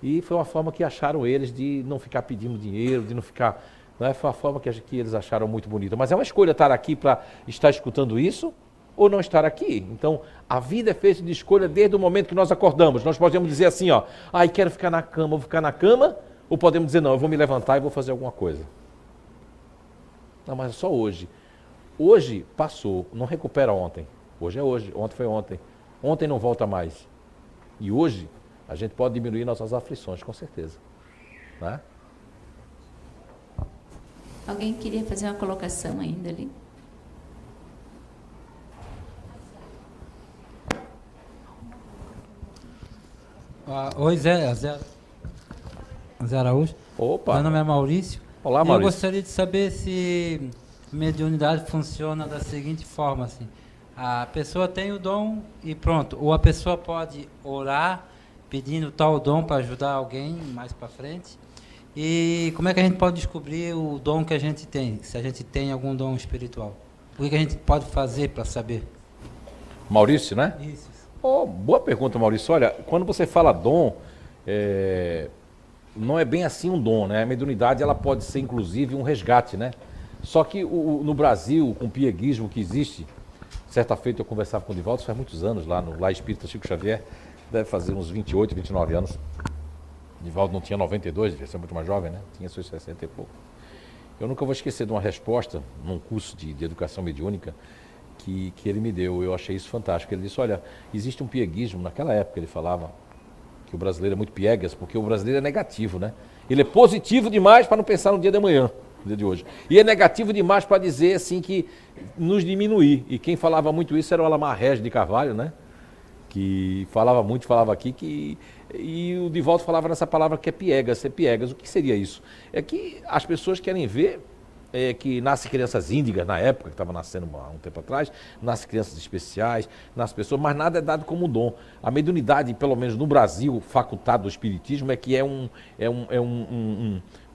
E foi uma forma que acharam eles de não ficar pedindo dinheiro, de não ficar... Não é? Foi uma forma que eles acharam muito bonita. Mas é uma escolha estar aqui para estar escutando isso ou não estar aqui. Então, a vida é feita de escolha desde o momento que nós acordamos. Nós podemos dizer assim, ó, quero ficar na cama, vou ficar na cama, ou podemos dizer, não, eu vou me levantar e vou fazer alguma coisa. Não, mas é só hoje. Hoje passou, não recupera ontem. Hoje é hoje, ontem foi ontem. Ontem não volta mais. E hoje, a gente pode diminuir nossas aflições, com certeza. Né? Alguém queria fazer uma colocação ainda ali? Oi, Zé Araújo. Opa! Meu nome é Maurício. Olá, Maurício. Eu gostaria de saber se mediunidade funciona da seguinte forma, assim. A pessoa tem o dom e pronto. Ou a pessoa pode orar pedindo tal dom para ajudar alguém mais para frente. E como é que a gente pode descobrir o dom que a gente tem? Se a gente tem algum dom espiritual. O que a gente pode fazer para saber? Maurício, né? Isso. Boa pergunta, Maurício. Olha, quando você fala dom, não é bem assim um dom, né? A mediunidade ela pode ser, inclusive, um resgate, né? Só que no Brasil, com o pieguismo que existe, certa feita eu conversava com o Divaldo, faz muitos anos, lá no Lar Espírita Chico Xavier, deve fazer uns 28, 29 anos. Divaldo não tinha 92, devia ser muito mais jovem, né? Tinha seus 60 e pouco. Eu nunca vou esquecer de uma resposta num curso de educação mediúnica que ele me deu. Eu achei isso fantástico. Ele disse, olha, existe um pieguismo, naquela época ele falava que o brasileiro é muito piegas, porque o brasileiro é negativo, né? Ele é positivo demais para não pensar no dia de amanhã, no dia de hoje. E é negativo demais para dizer, assim, que nos diminuir. E quem falava muito isso era o Alamar Regis de Carvalho, né? Que falava aqui que... E o Divaldo falava nessa palavra que é piegas, ser piegas. O que seria isso? É que as pessoas querem ver que nascem crianças índigas na época, que estava nascendo há um tempo atrás, nascem crianças especiais, nascem pessoas, mas nada é dado como dom. A mediunidade, pelo menos no Brasil, facultado do espiritismo, é que é um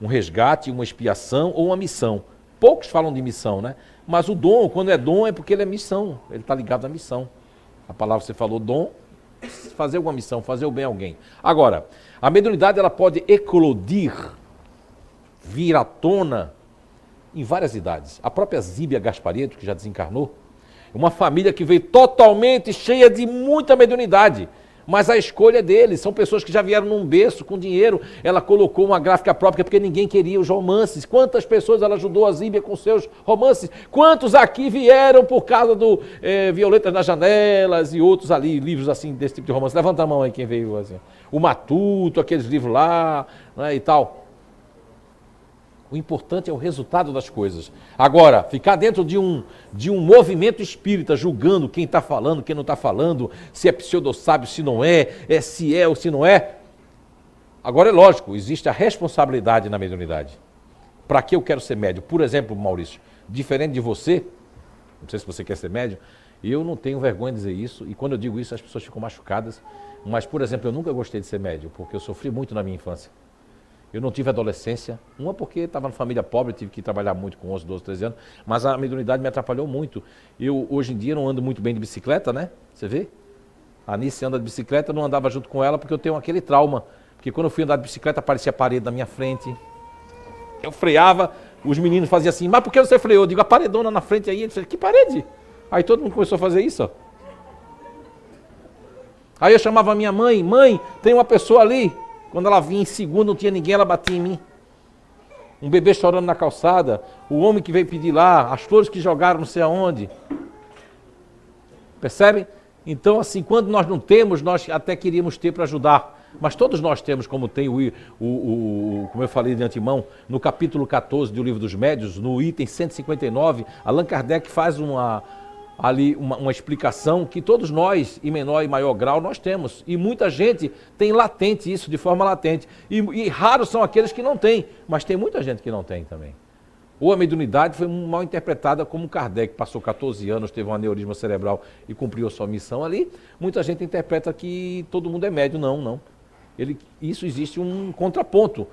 resgate, uma expiação ou uma missão. Poucos falam de missão, né? Mas o dom, quando é dom, é porque ele é missão, ele está ligado à missão. A palavra que você falou, dom, fazer alguma missão, fazer o bem a alguém. Agora, a mediunidade ela pode eclodir, vir à tona em várias idades. A própria Zíbia Gasparetto, que já desencarnou, é uma família que veio totalmente cheia de muita mediunidade, mas a escolha deles, são pessoas que já vieram num berço com dinheiro, ela colocou uma gráfica própria porque ninguém queria os romances. Quantas pessoas ela ajudou a Zíbia com seus romances? Quantos aqui vieram por causa do Violetas nas Janelas e outros ali, livros assim, desse tipo de romance? Levanta a mão aí quem veio assim. O Matuto, aqueles livros lá, né, e tal. O importante é o resultado das coisas. Agora, ficar dentro de um movimento espírita, julgando quem está falando, quem não está falando, se é pseudo-sábio, se não é, se é ou se não é. Agora, é lógico, existe a responsabilidade na mediunidade. Para que eu quero ser médium? Por exemplo, Maurício, diferente de você, não sei se você quer ser médium, eu não tenho vergonha de dizer isso, e quando eu digo isso as pessoas ficam machucadas, mas, por exemplo, eu nunca gostei de ser médium, porque eu sofri muito na minha infância. Eu não tive adolescência, uma porque estava na família pobre, tive que trabalhar muito com 11, 12, 13 anos, mas a mediunidade me atrapalhou muito. Eu, hoje em dia, não ando muito bem de bicicleta, né? Você vê? A Anice anda de bicicleta, eu não andava junto com ela porque eu tenho aquele trauma. Porque quando eu fui andar de bicicleta, aparecia a parede na minha frente. Eu freava, os meninos faziam assim, mas por que você freou? Eu digo, a paredona na frente aí. Ele disse, que parede? Aí todo mundo começou a fazer isso, ó. Aí eu chamava a minha mãe, mãe, tem uma pessoa ali. Quando ela vinha em segundo, não tinha ninguém, ela batia em mim. Um bebê chorando na calçada, o homem que veio pedir lá, as flores que jogaram não sei aonde. Percebe? Então, assim, quando nós não temos, nós até queríamos ter para ajudar. Mas todos nós temos, como tem como eu falei de antemão, no capítulo 14 do Livro dos Médiuns, no item 159, Allan Kardec faz uma explicação que todos nós, em menor e maior grau, nós temos. E muita gente tem latente isso, de forma latente. E raros são aqueles que não têm, mas tem muita gente que não tem também. Ou a mediunidade foi mal interpretada, como Kardec passou 14 anos, teve um aneurisma cerebral e cumpriu a sua missão ali. Muita gente interpreta que todo mundo é médium. Não. Isso existe um contraponto.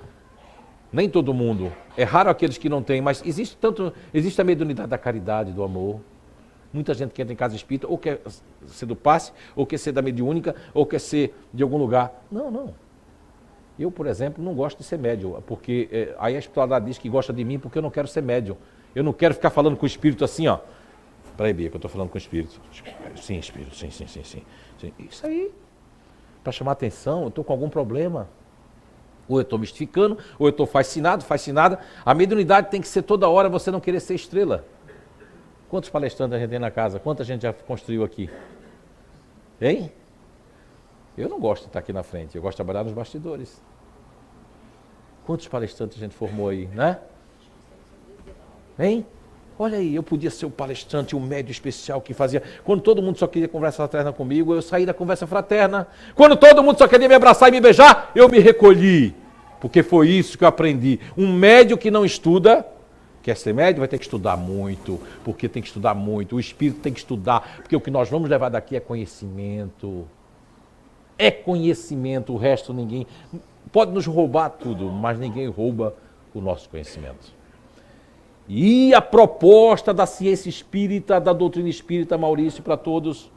Nem todo mundo. É raro aqueles que não têm, mas existe a mediunidade da caridade, do amor. Muita gente que entra em casa espírita, ou quer ser do passe, ou quer ser da mediúnica, ou quer ser de algum lugar. Não. Eu, por exemplo, não gosto de ser médium, porque aí a espiritualidade diz que gosta de mim porque eu não quero ser médium. Eu não quero ficar falando com o espírito assim, ó. Peraí, Bia, que eu estou falando com o espírito. Sim, espírito, sim. Isso aí, para chamar atenção, eu estou com algum problema. Ou eu estou mistificando, ou eu estou fascinada. A mediunidade tem que ser toda hora você não querer ser estrela. Quantos palestrantes a gente tem na casa? Quanta gente já construiu aqui? Hein? Eu não gosto de estar aqui na frente, eu gosto de trabalhar nos bastidores. Quantos palestrantes a gente formou aí, né? Hein? Olha aí, eu podia ser o palestrante, o médium especial que fazia... Quando todo mundo só queria conversa fraterna comigo, eu saí da conversa fraterna. Quando todo mundo só queria me abraçar e me beijar, eu me recolhi. Porque foi isso que eu aprendi. Um médium que não estuda... Quer ser médium? Vai ter que estudar muito, porque tem que estudar muito. O espírito tem que estudar, porque o que nós vamos levar daqui é conhecimento. É conhecimento, o resto ninguém... Pode nos roubar tudo, mas ninguém rouba o nosso conhecimento. E a proposta da ciência espírita, da doutrina espírita, Maurício, para todos,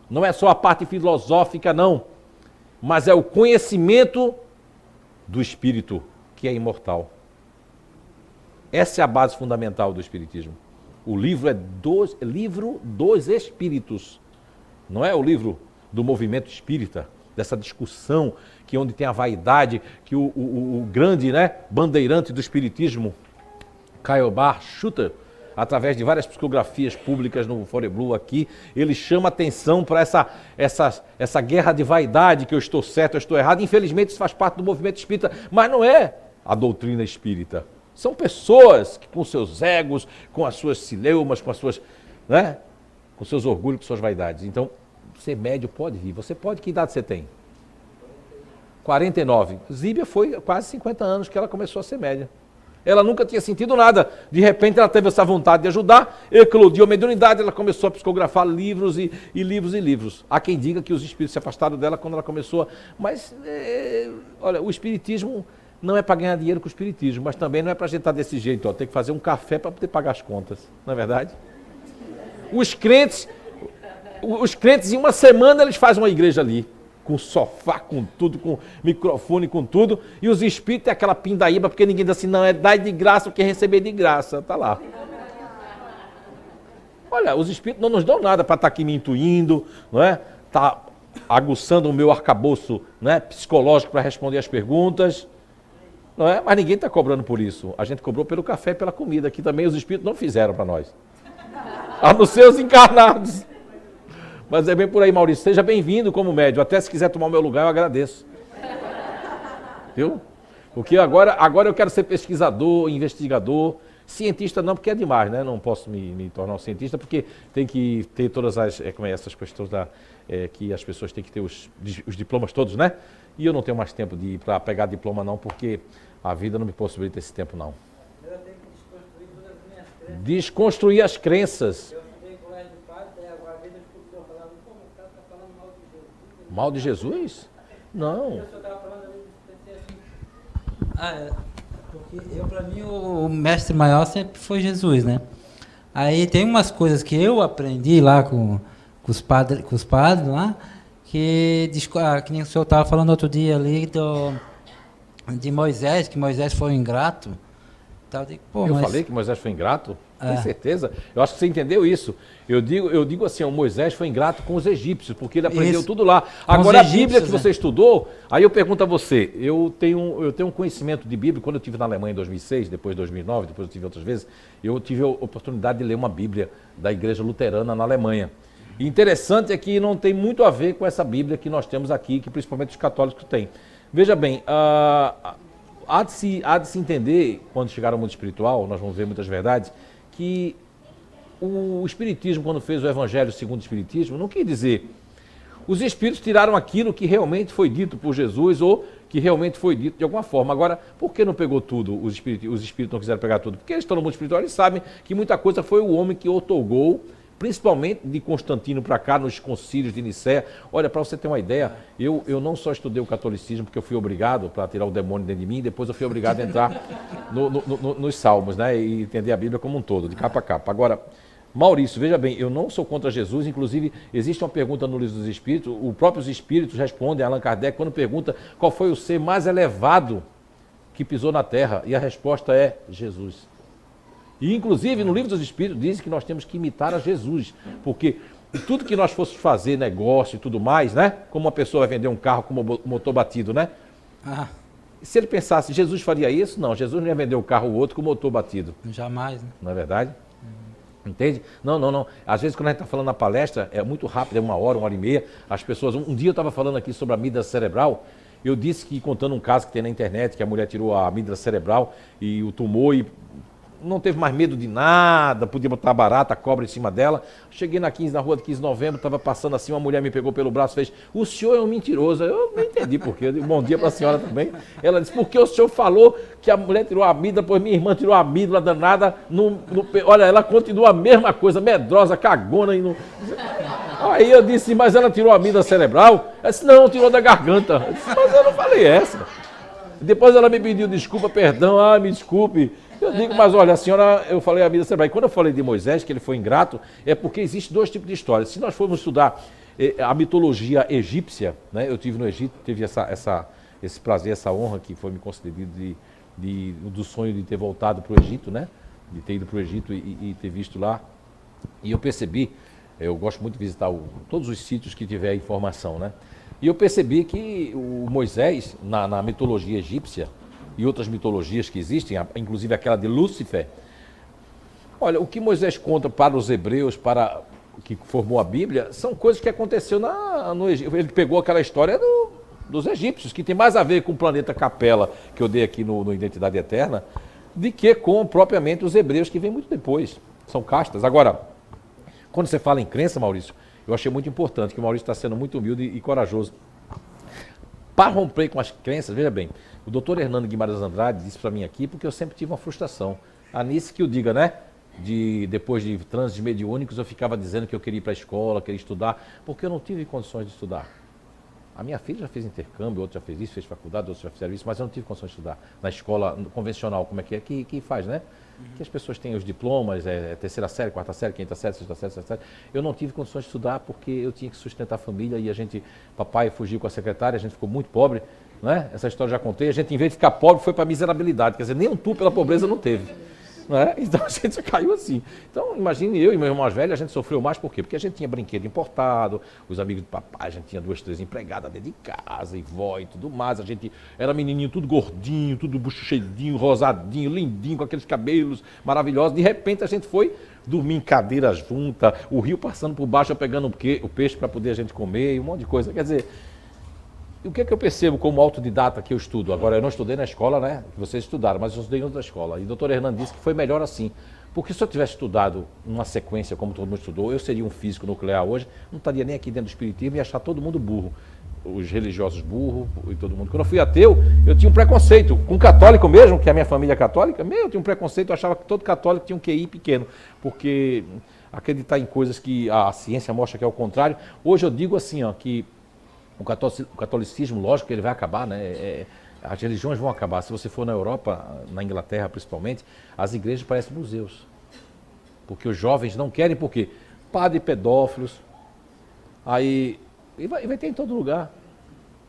não é só a parte filosófica, não, mas é o conhecimento do espírito, que é imortal. Essa é a base fundamental do espiritismo. O livro é livro dos espíritos, não é o livro do movimento espírita, dessa discussão, que onde tem a vaidade, que o grande, né, bandeirante do espiritismo, Kaiobar Schutter, através de várias psicografias públicas no Foreblu aqui, ele chama atenção para essa guerra de vaidade, que eu estou certo, eu estou errado. Infelizmente isso faz parte do movimento espírita, mas não é a doutrina espírita. São pessoas que, com seus egos, com as suas cileumas, com as suas, né, com seus orgulhos, com suas vaidades. Então, ser médio pode vir. Você pode, que idade você tem? 49. Zíbia foi quase 50 anos que ela começou a ser média. Ela nunca tinha sentido nada. De repente ela teve essa vontade de ajudar, eclodiu a mediunidade, ela começou a psicografar livros e livros e livros. Há quem diga que os espíritos se afastaram dela quando ela começou a... Mas, olha, o espiritismo não é para ganhar dinheiro com o espiritismo, mas também não é para a gente estar desse jeito, ó, tem que fazer um café para poder pagar as contas. Não é verdade? Os crentes, em uma semana, eles fazem uma igreja ali. Com sofá, com tudo, com microfone, com tudo. E os espíritos têm aquela pindaíba, porque ninguém diz assim, não, é dar de graça o que é receber de graça. Está lá. Olha, os espíritos não nos dão nada para estar aqui me intuindo, não é? Tá aguçando o meu arcabouço, né, psicológico para responder as perguntas. Não é? Mas ninguém está cobrando por isso. A gente cobrou pelo café e pela comida, que também os espíritos não fizeram para nós. A não ser os encarnados. Mas é bem por aí, Maurício. Seja bem-vindo como médium. Até se quiser tomar o meu lugar, eu agradeço. Viu? Porque agora eu quero ser pesquisador, investigador. Cientista não, porque é demais, né? Não posso me tornar um cientista, porque tem que ter todas essas questões que as pessoas têm que ter os diplomas todos, né? E eu não tenho mais tempo para pegar diploma, não, porque a vida não me possibilita esse tempo, não. Eu tenho que desconstruir todas as minhas crenças. Desconstruir as crenças. Mal de Jesus? Não. Porque para mim, o mestre maior sempre foi Jesus, né? Aí tem umas coisas que eu aprendi lá com os padres lá, que nem o senhor estava falando outro dia ali de Moisés, que Moisés foi um ingrato. Tal, Falei que Moisés foi ingrato? Tem certeza? Eu acho que você entendeu isso. Eu digo assim, o Moisés foi ingrato com os egípcios, porque ele aprendeu tudo lá. Agora, a Bíblia que você estudou, aí eu pergunto a você, eu tenho um conhecimento de Bíblia, quando eu estive na Alemanha em 2006, depois 2009, depois eu tive outras vezes, eu tive a oportunidade de ler uma Bíblia da Igreja Luterana na Alemanha. E interessante é que não tem muito a ver com essa Bíblia que nós temos aqui, que principalmente os católicos têm. Veja bem, há de se entender, quando chegar ao mundo espiritual, nós vamos ver muitas verdades, que o Espiritismo, quando fez o Evangelho segundo o Espiritismo, não quer dizer, os Espíritos tiraram aquilo que realmente foi dito por Jesus ou que realmente foi dito de alguma forma. Agora, por que não pegou tudo, os Espíritos não quiseram pegar tudo? Porque eles estão no mundo espiritual, eles sabem que muita coisa foi o homem que otorgou, principalmente de Constantino para cá, nos concílios de Nicéia. Olha, para você ter uma ideia, eu não só estudei o catolicismo, porque eu fui obrigado para tirar o demônio dentro de mim, depois eu fui obrigado a entrar nos salmos, né, e entender a Bíblia como um todo, de capa a capa. Agora, Maurício, veja bem, eu não sou contra Jesus, inclusive existe uma pergunta no Livro dos Espíritos, os próprios Espíritos respondem a Allan Kardec quando pergunta qual foi o ser mais elevado que pisou na Terra, e a resposta é Jesus. E, inclusive, no Livro dos Espíritos diz que nós temos que imitar a Jesus, porque tudo que nós fossemos fazer, negócio e tudo mais, né? Como uma pessoa vai vender um carro com motor batido, né? Se ele pensasse, Jesus faria isso? Não, Jesus não ia vender um carro ou outro com motor batido. Jamais, né? Não é verdade? Entende? Não. Às vezes, quando a gente está falando na palestra, é muito rápido, é 1 hora, 1h30. As pessoas... Um dia eu estava falando aqui sobre a amígdala cerebral. Eu disse que, contando um caso que tem na internet, que a mulher tirou a amígdala cerebral e o tumor e não teve mais medo de nada, podia botar barata, cobra em cima dela. Cheguei na rua de 15 de novembro, estava passando assim, uma mulher me pegou pelo braço e fez: o senhor é um mentiroso. Eu não entendi por quê. Eu disse: bom dia para a senhora também. Ela disse: porque o senhor falou que a mulher tirou a amígdala, pois minha irmã tirou a amígdala danada. Olha, ela continua a mesma coisa, medrosa, cagona. Aí eu disse: mas ela tirou a amígdala cerebral? Ela disse: não, tirou da garganta. Eu disse: mas eu não falei essa. Depois ela me pediu desculpa, perdão, me desculpe. Eu digo: mas olha, a senhora, eu falei a amígdala cerebral. E quando eu falei de Moisés, que ele foi ingrato, é porque existe 2 tipos de histórias. Se nós formos estudar a mitologia egípcia, né, eu estive no Egito, teve esse prazer, essa honra que foi me concedido do sonho de ter voltado para o Egito, né, de ter ido para o Egito e ter visto lá. E eu percebi, eu gosto muito de visitar todos os sítios que tiver informação, né, e eu percebi que o Moisés, na mitologia egípcia, e outras mitologias que existem, inclusive aquela de Lúcifer. Olha, o que Moisés conta para os hebreus, que formou a Bíblia, são coisas que aconteceu no Egito. Ele pegou aquela história dos egípcios, que tem mais a ver com o planeta Capela, que eu dei aqui no Identidade Eterna, do que com propriamente os hebreus, que vêm muito depois. São castas. Agora, quando você fala em crença, Maurício, eu achei muito importante, que o Maurício está sendo muito humilde e corajoso. Para romper com as crenças, veja bem, o doutor Hernando Guimarães Andrade disse para mim aqui, porque eu sempre tive uma frustração. A Anice que o diga, né? Depois de trânsitos mediúnicos, eu ficava dizendo que eu queria ir para a escola, queria estudar, porque eu não tive condições de estudar. A minha filha já fez intercâmbio, outra já fez isso, fez faculdade, outros já fizeram isso, mas eu não tive condições de estudar. Na escola convencional, como é que faz, né? Que as pessoas têm os diplomas, terceira série, quarta série, quinta série, sexta série. Eu não tive condições de estudar porque eu tinha que sustentar a família e papai fugiu com a secretária, a gente ficou muito pobre, né? Essa história eu já contei, a gente, em vez de ficar pobre, foi para a miserabilidade, quer dizer, nem um tu pela pobreza não teve. Né? Então a gente caiu assim. Então, imagine eu e meu irmão mais velho, a gente sofreu mais por quê? Porque a gente tinha brinquedo importado, os amigos do papai, a gente tinha 2, 3 empregadas dentro de casa, e vó e tudo mais. A gente era menininho tudo gordinho, tudo buchudinho, rosadinho, lindinho, com aqueles cabelos maravilhosos. De repente a gente foi dormir em cadeira junta, o rio passando por baixo, eu pegando o peixe para poder a gente comer, e um monte de coisa. Quer dizer, o que é que eu percebo como autodidata que eu estudo? Agora, eu não estudei na escola, né, que vocês estudaram, mas eu estudei em outra escola. E o doutor Hernando disse que foi melhor assim. Porque se eu tivesse estudado numa sequência como todo mundo estudou, eu seria um físico nuclear hoje, não estaria nem aqui dentro do espiritismo e achar todo mundo burro. Os religiosos burros e todo mundo. Quando eu fui ateu, eu tinha um preconceito. Com católico mesmo, que a minha família é católica, eu tinha um preconceito, eu achava que todo católico tinha um QI pequeno. Porque acreditar em coisas que a ciência mostra que é o contrário. Hoje eu digo assim, ó, que O catolicismo, lógico que ele vai acabar, né? As religiões vão acabar. Se você for na Europa, na Inglaterra principalmente, as igrejas parecem museus. Porque os jovens não querem, por quê? Padre pedófilos, aí e vai ter em todo lugar.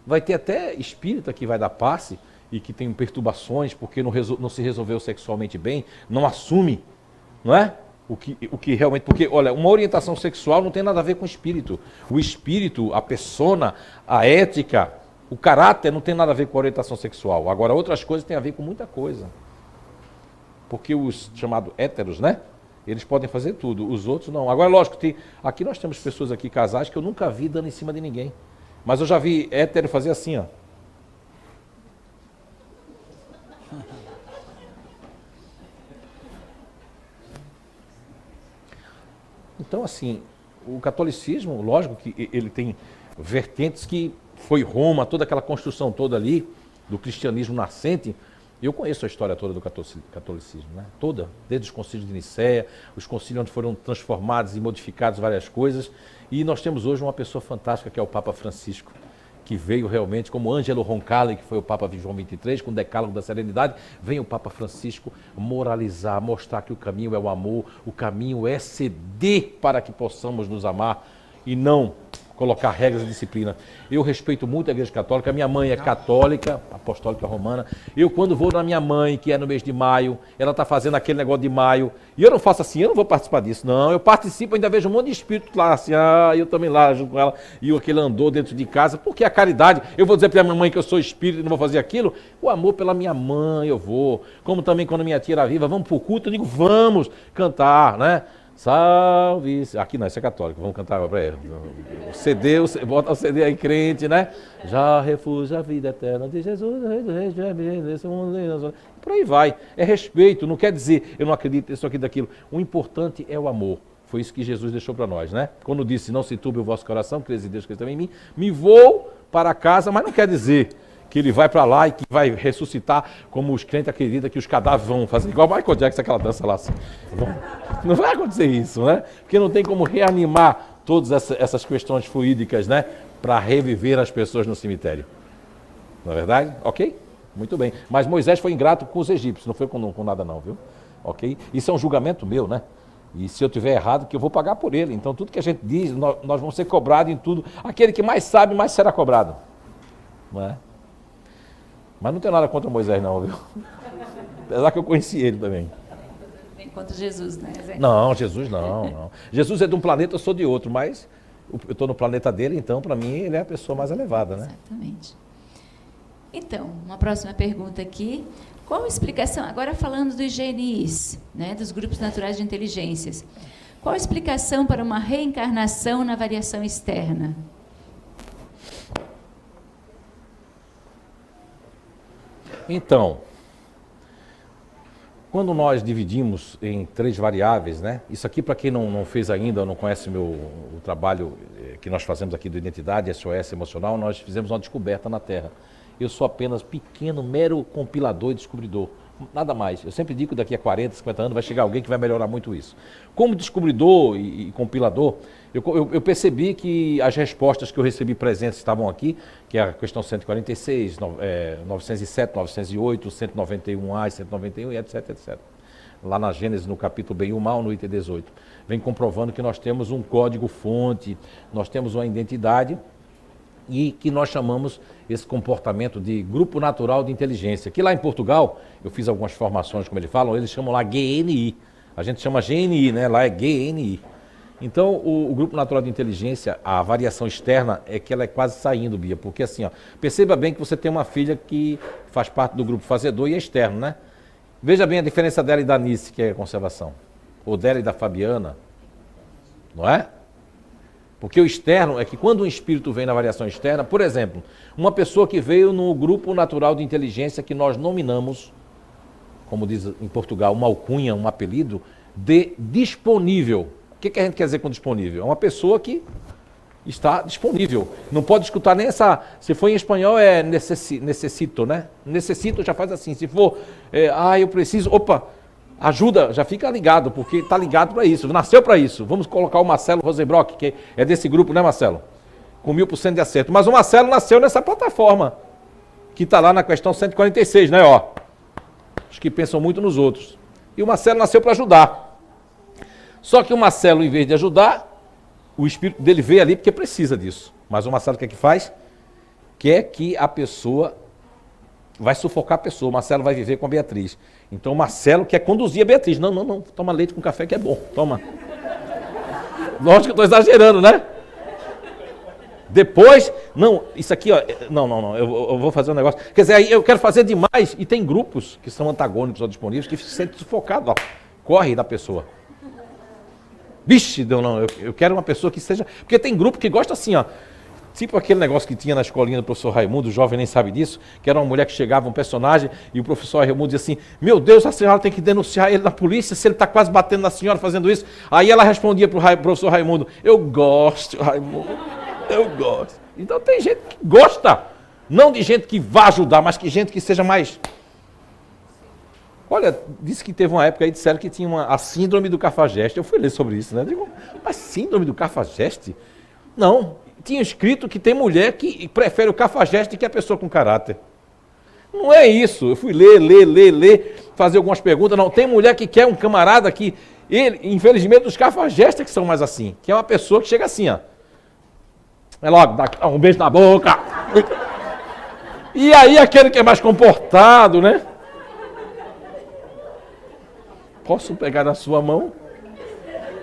Vai ter até espírita que vai dar passe e que tem perturbações porque não se resolveu sexualmente bem, não assume, não é? O que realmente... Porque, olha, uma orientação sexual não tem nada a ver com o espírito. O espírito, a persona, a ética, o caráter não tem nada a ver com a orientação sexual. Agora, outras coisas têm a ver com muita coisa. Porque os chamados héteros, né? Eles podem fazer tudo, os outros não. Agora, lógico, aqui nós temos pessoas aqui, casais, que eu nunca vi dando em cima de ninguém. Mas eu já vi hétero fazer assim, ó. Então, assim, o catolicismo, lógico que ele tem vertentes que foi Roma, toda aquela construção toda ali, do cristianismo nascente. Eu conheço a história toda do catolicismo, né? Toda, desde os concílios de Nicéia, os concílios onde foram transformados e modificados várias coisas. E nós temos hoje uma pessoa fantástica, que é o Papa Francisco, que veio realmente, como Ângelo Roncalli, que foi o Papa João XXIII, com o Decálogo da Serenidade, vem o Papa Francisco moralizar, mostrar que o caminho é o amor, o caminho é ceder para que possamos nos amar e não colocar regras e disciplina. Eu respeito muito a Igreja Católica, minha mãe é católica, apostólica romana. Eu, quando vou na minha mãe, que é no mês de maio, ela está fazendo aquele negócio de maio, e eu não faço assim, eu não vou participar disso, não. Eu participo, ainda vejo um monte de espírito lá, assim, eu também lá, junto com ela, e aquele andou dentro de casa, porque a caridade, eu vou dizer para minha mãe que eu sou espírito e não vou fazer aquilo, o amor pela minha mãe eu vou, como também quando minha tia era viva, vamos para o culto, eu digo, vamos cantar, né? Salve, aqui não, isso é católico, vamos cantar para ele. O CD, bota o CD aí, crente, né? Já refúgio a vida eterna de Jesus, Rei do Rei, desse mundo. Por aí vai, é respeito, não quer dizer eu não acredito nisso aqui daquilo. O importante é o amor. Foi isso que Jesus deixou para nós, né? Quando disse, não se turbe o vosso coração, creis em Deus, creis também em mim, me vou para casa, mas não quer dizer que ele vai para lá e que vai ressuscitar como os crentes acreditam que os cadáveres vão fazer igual o Michael Jackson, aquela dança lá assim. Não vai acontecer isso, né? Porque não tem como reanimar todas essas questões fluídicas, né? Para reviver as pessoas no cemitério. Não é verdade? Ok? Muito bem. Mas Moisés foi ingrato com os egípcios, não foi com nada não, viu? Ok? Isso é um julgamento meu, né? E se eu tiver errado, que eu vou pagar por ele. Então tudo que a gente diz, nós vamos ser cobrados em tudo. Aquele que mais sabe, mais será cobrado. Não é? Mas não tenho nada contra Moisés não, viu? Apesar que eu conheci ele também. Nem contra Jesus, né, Zé? Não, Jesus não. Jesus é de um planeta, eu sou de outro, mas eu estou no planeta dele, então para mim ele é a pessoa mais elevada, né? Exatamente. Então, uma próxima pergunta aqui. Qual a explicação, agora falando dos GNIs, né, dos grupos naturais de inteligências, qual a explicação para uma reencarnação na variação externa? Então, quando nós dividimos em 3 variáveis, né? Isso aqui, para quem não fez ainda ou não conhece o trabalho que nós fazemos aqui do Identidade, SOS Emocional, nós fizemos uma descoberta na Terra. Eu sou apenas pequeno, mero compilador e descobridor, nada mais. Eu sempre digo que daqui a 40, 50 anos vai chegar alguém que vai melhorar muito isso. Como descobridor e compilador, eu percebi que as respostas que eu recebi presentes estavam aqui, que é a questão 146, 907, 908, 191A e 191 e etc, etc. Lá na Gênesis, no capítulo Bem e o Mal, no item 18. Vem comprovando que nós temos um código-fonte, nós temos uma identidade e que nós chamamos esse comportamento de grupo natural de inteligência. Que lá em Portugal, eu fiz algumas formações, como eles falam, eles chamam lá GNI. A gente chama GNI, né? Lá é GNI. Então, o grupo natural de inteligência, a variação externa é que ela é quase saindo, Bia, porque assim, ó, perceba bem que você tem uma filha que faz parte do grupo fazedor e é externo, né? Veja bem a diferença dela e da Nice, que é a conservação, ou dela e da Fabiana, não é? Porque o externo é que quando um espírito vem na variação externa, por exemplo, uma pessoa que veio no grupo natural de inteligência que nós nominamos, como diz em Portugal, uma alcunha, um apelido, de disponível. O que a gente quer dizer com disponível? É uma pessoa que está disponível. Não pode escutar nem essa... Se for em espanhol é necessito, né? Necessito já faz assim. Se for, eu preciso... Opa, ajuda, já fica ligado, porque está ligado para isso. Nasceu para isso. Vamos colocar o Marcelo Rosenbrock, que é desse grupo, né, Marcelo? com 1000% de acerto. Mas o Marcelo nasceu nessa plataforma, que está lá na questão 146, né? Ó, os que pensam muito nos outros. E o Marcelo nasceu para ajudar. Só que o Marcelo, em vez de ajudar, o espírito dele veio ali porque precisa disso. Mas o Marcelo, o que é que faz? Quer que a pessoa... vai sufocar a pessoa. O Marcelo vai viver com a Beatriz. Então o Marcelo quer conduzir a Beatriz. Não, não, não. Toma leite com café que é bom. Toma. Lógico que eu estou exagerando, né? Depois... Não, isso aqui, ó... Não, não, não. Eu vou fazer um negócio... Quer dizer, aí eu quero fazer demais. E tem grupos que são antagônicos ou disponíveis que se sentem sufocados, ó. Corre da pessoa. Vixe, não. Eu quero uma pessoa que seja... Porque tem grupo que gosta assim, ó. Tipo aquele negócio que tinha na escolinha do professor Raimundo, o jovem nem sabe disso, que era uma mulher que chegava, um personagem, e o professor Raimundo dizia assim, meu Deus, a senhora tem que denunciar ele na polícia, se ele está quase batendo na senhora fazendo isso. Aí ela respondia para o professor Raimundo, eu gosto, Raimundo, eu gosto. Então tem gente que gosta, não de gente que vá ajudar, mas que gente que seja mais... Olha, disse que teve uma época aí, disseram que tinha a síndrome do cafajeste. Eu fui ler sobre isso, né? Eu digo, mas síndrome do cafajeste? Não. Tinha escrito que tem mulher que prefere o cafajeste que a pessoa com caráter. Não é isso. Eu fui ler, fazer algumas perguntas. Não, tem mulher que quer um camarada que... Ele, infelizmente, os cafajestes é que são mais assim. Que é uma pessoa que chega assim, ó. É logo, dá um beijo na boca. E aí aquele que é mais comportado, né? Posso pegar na sua mão?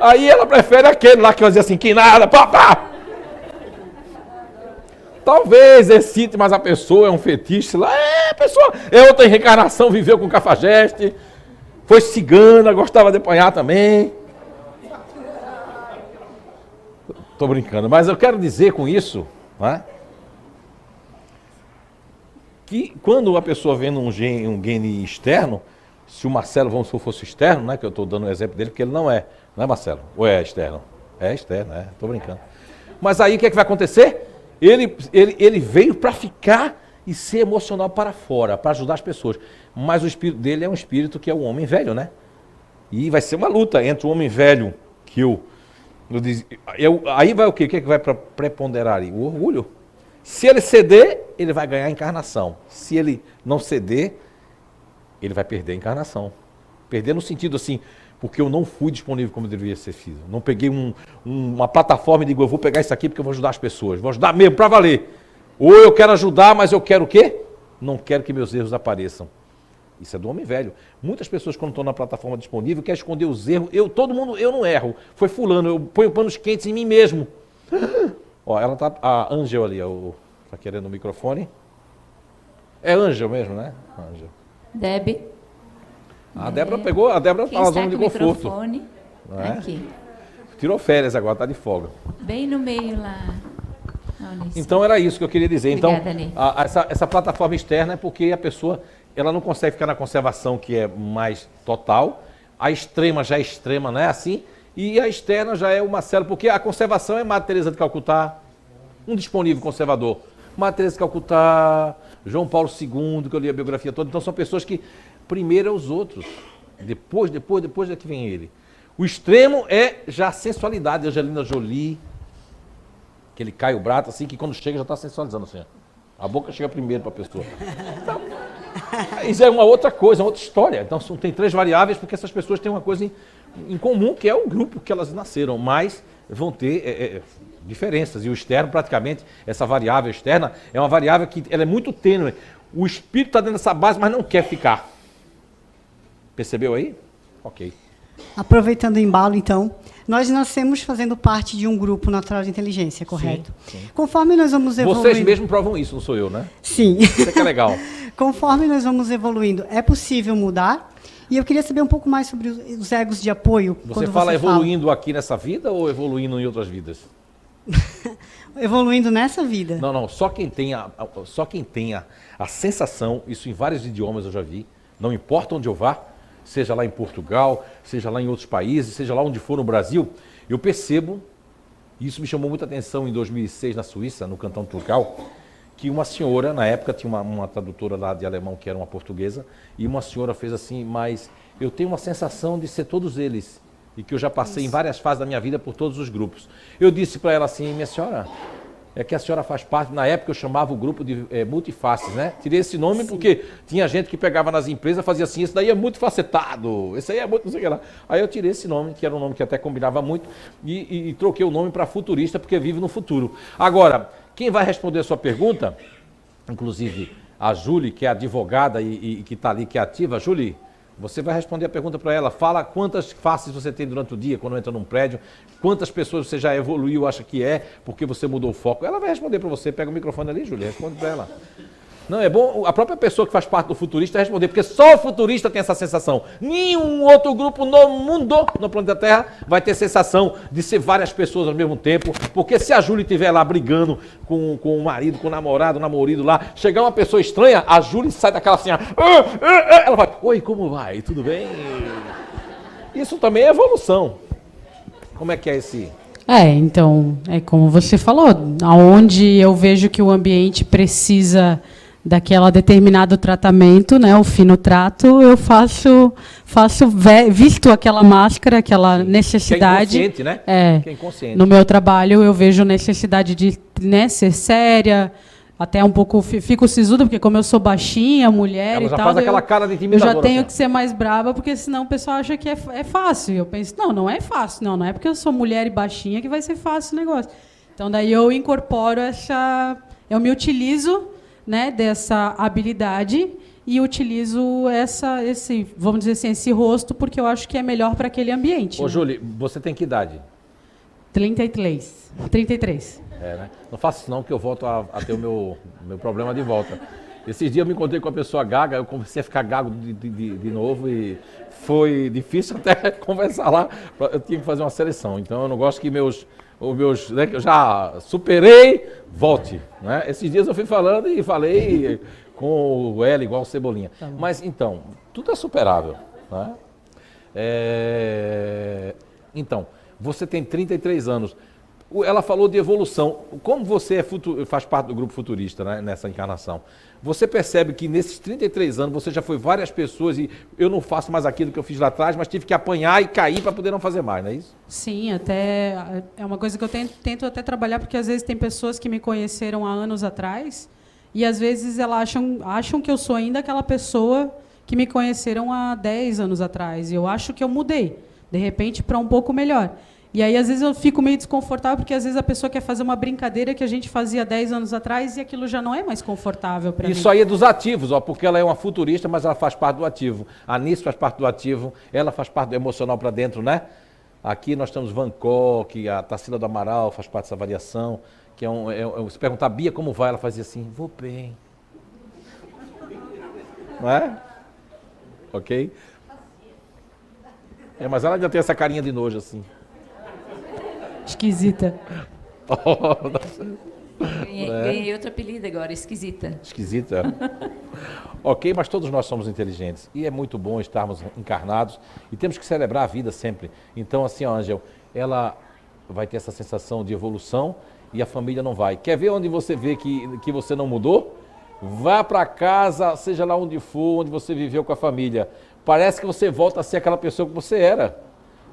Aí ela prefere aquele lá que vai dizer assim, que nada, papá! Talvez excite, mas a pessoa é um fetiche lá. A pessoa é outra reencarnação, viveu com cafajeste, foi cigana, gostava de apanhar também. Tô brincando, mas eu quero dizer com isso, né, que quando a pessoa vendo um gene externo, se o Marcelo, vamos supor, fosse externo, né, que eu estou dando o exemplo dele, porque ele não é Marcelo? Ou é externo? É externo, tô brincando. Mas aí o que é que vai acontecer? Ele veio para ficar e ser emocional para fora, para ajudar as pessoas. Mas o espírito dele é um espírito que é o homem velho, né? E vai ser uma luta entre o homem velho, que aí vai o quê? O que é que vai preponderar aí? O orgulho. Se ele ceder, ele vai ganhar a encarnação. Se ele não ceder, ele vai perder a encarnação. Perder no sentido assim, porque eu não fui disponível como deveria ser feito. Não peguei uma plataforma e digo, eu vou pegar isso aqui porque eu vou ajudar as pessoas. Vou ajudar mesmo, para valer. Ou eu quero ajudar, mas eu quero o quê? Não quero que meus erros apareçam. Isso é do homem velho. Muitas pessoas, quando estão na plataforma disponível, querem esconder os erros. Eu não erro. Foi fulano, eu ponho panos quentes em mim mesmo. Ó, ela tá, a Ângel ali, tá querendo o microfone. É Ângel mesmo, né? Ângel. Deb. A Débora pegou, a Débora tá na zona de conforto. Microfone? Não é? Aqui. Tirou férias agora, tá de folga. Bem no meio lá. Então era isso que eu queria dizer. Obrigada, Então, essa plataforma externa é porque a pessoa ela não consegue ficar na conservação, que é mais total. A extrema já é extrema, não é assim? E a externa já é o Marcelo, porque a conservação é Madre Teresa de Calcutá, um disponível conservador. Madre Teresa de Calcutá, João Paulo II, que eu li a biografia toda. Então são pessoas que primeiro é os outros, depois é que vem ele. O extremo é já a sensualidade, Angelina Jolie, aquele Caio Brato, assim, que quando chega já está sensualizando, assim, ó. A boca chega primeiro para a pessoa. Então, isso é uma outra coisa, uma outra história. Então tem 3 variáveis, porque essas pessoas têm uma coisa em comum, que é o grupo que elas nasceram, mas vão ter diferenças. E o externo, praticamente, essa variável externa, é uma variável que ela é muito tênue. O espírito está dentro dessa base, mas não quer ficar. Percebeu aí? Ok. Aproveitando o embalo, então, nós nascemos fazendo parte de um grupo natural de inteligência, correto? Sim, sim. Conforme nós vamos evoluindo... Vocês mesmos provam isso, não sou eu, né? Sim. Isso é que é legal. Conforme nós vamos evoluindo, é possível mudar? E eu queria saber um pouco mais sobre os egos de apoio. Você fala evoluindo aqui nessa vida ou evoluindo em outras vidas? Evoluindo nessa vida. Não, só quem tem a sensação, isso em vários idiomas eu já vi, não importa onde eu vá, seja lá em Portugal, seja lá em outros países, seja lá onde for no Brasil, eu percebo, e isso me chamou muita atenção em 2006 na Suíça, no Cantão Turcal, que uma senhora, na época tinha uma tradutora lá de alemão que era uma portuguesa, e uma senhora fez assim, mas eu tenho uma sensação de ser todos eles, e que eu já passei em várias fases da minha vida por todos os grupos. Eu disse para ela assim, minha senhora, é que a senhora faz parte, na época eu chamava o grupo de multifaces, né? Tirei esse nome porque tinha gente que pegava nas empresas e fazia assim, esse daí é multifacetado, esse aí é muito não sei o que lá. Aí eu tirei esse nome, que era um nome que até combinava muito, e troquei o nome para futurista, porque vive no futuro. Agora, quem vai responder a sua pergunta, inclusive a Júlia, que é advogada e que está ali, que é ativa. Júlia, você vai responder a pergunta para ela. Fala quantas faces você tem durante o dia, quando entra num prédio, quantas pessoas você já evoluiu, acha que é, porque você mudou o foco. Ela vai responder para você. Pega o microfone ali, Júlia, responde para ela. Não, é bom a própria pessoa que faz parte do futurista responder, porque só o futurista tem essa sensação. Nenhum outro grupo no mundo, no planeta Terra, vai ter sensação de ser várias pessoas ao mesmo tempo, porque se a Júlia estiver lá brigando com o marido, com o namorado, lá, chegar uma pessoa estranha, a Júlia sai daquela assim, ela vai, oi, como vai? Tudo bem? Isso também é evolução. Como é que é esse... Então, é como você falou, aonde eu vejo que o ambiente precisa daquela determinado tratamento, né, o fino trato, eu faço visto aquela máscara, aquela necessidade. Que é inconsciente, né? Que é inconsciente. No meu trabalho eu vejo necessidade de, né, ser séria, até um pouco fico sisuda, porque como eu sou baixinha, mulher ela e já tal, faz aquela cara de eu intimidadora, já tenho assim. que ser mais brava, porque senão o pessoal acha que é fácil. E eu penso, não é fácil, não é porque eu sou mulher e baixinha que vai ser fácil o negócio. Então daí eu incorporo eu me utilizo, né, dessa habilidade e utilizo esse, vamos dizer assim, esse rosto, porque eu acho que é melhor para aquele ambiente. Ô, né? Júlia, você tem que idade? 33. Né? Não faça isso não, que eu volto a ter o meu problema de volta. Esses dias eu me encontrei com uma pessoa gaga, eu comecei a ficar gago de novo e foi difícil até conversar lá. Eu tinha que fazer uma seleção, então eu não gosto que os meus, né, que eu já superei, volte. Né? Esses dias eu fui falando e falei com o L igual o Cebolinha. Tá. Mas então, tudo é superável. Né? Então, você tem 33 anos. Ela falou de evolução. Como você faz parte do grupo futurista, né, nessa encarnação, você percebe que nesses 33 anos você já foi várias pessoas e eu não faço mais aquilo que eu fiz lá atrás, mas tive que apanhar e cair para poder não fazer mais, não é isso? Sim, até é uma coisa que eu tento até trabalhar, porque às vezes tem pessoas que me conheceram há anos atrás e às vezes elas acham que eu sou ainda aquela pessoa que me conheceram há 10 anos atrás. E eu acho que eu mudei, de repente, para um pouco melhor. E aí, às vezes, eu fico meio desconfortável, porque às vezes a pessoa quer fazer uma brincadeira que a gente fazia 10 anos atrás e aquilo já não é mais confortável para mim. Isso aí é dos ativos, porque ela é uma futurista, mas ela faz parte do ativo. A Anice faz parte do ativo, ela faz parte do emocional para dentro, né? Aqui nós temos Van Gogh, a Tarsila do Amaral faz parte dessa variação, que se perguntar, Bia, como vai? Ela fazia assim, vou bem. Não é? Ok? Mas ela ainda tem essa carinha de nojo, assim. Esquisita. Ganhei outro apelido agora, esquisita. Esquisita? Ok, mas todos nós somos inteligentes. E é muito bom estarmos encarnados e temos que celebrar a vida sempre. Então, assim, ó, Ângel, ela vai ter essa sensação de evolução e a família não vai. Quer ver onde você vê que você não mudou? Vá para casa, seja lá onde for, onde você viveu com a família. Parece que você volta a ser aquela pessoa que você era.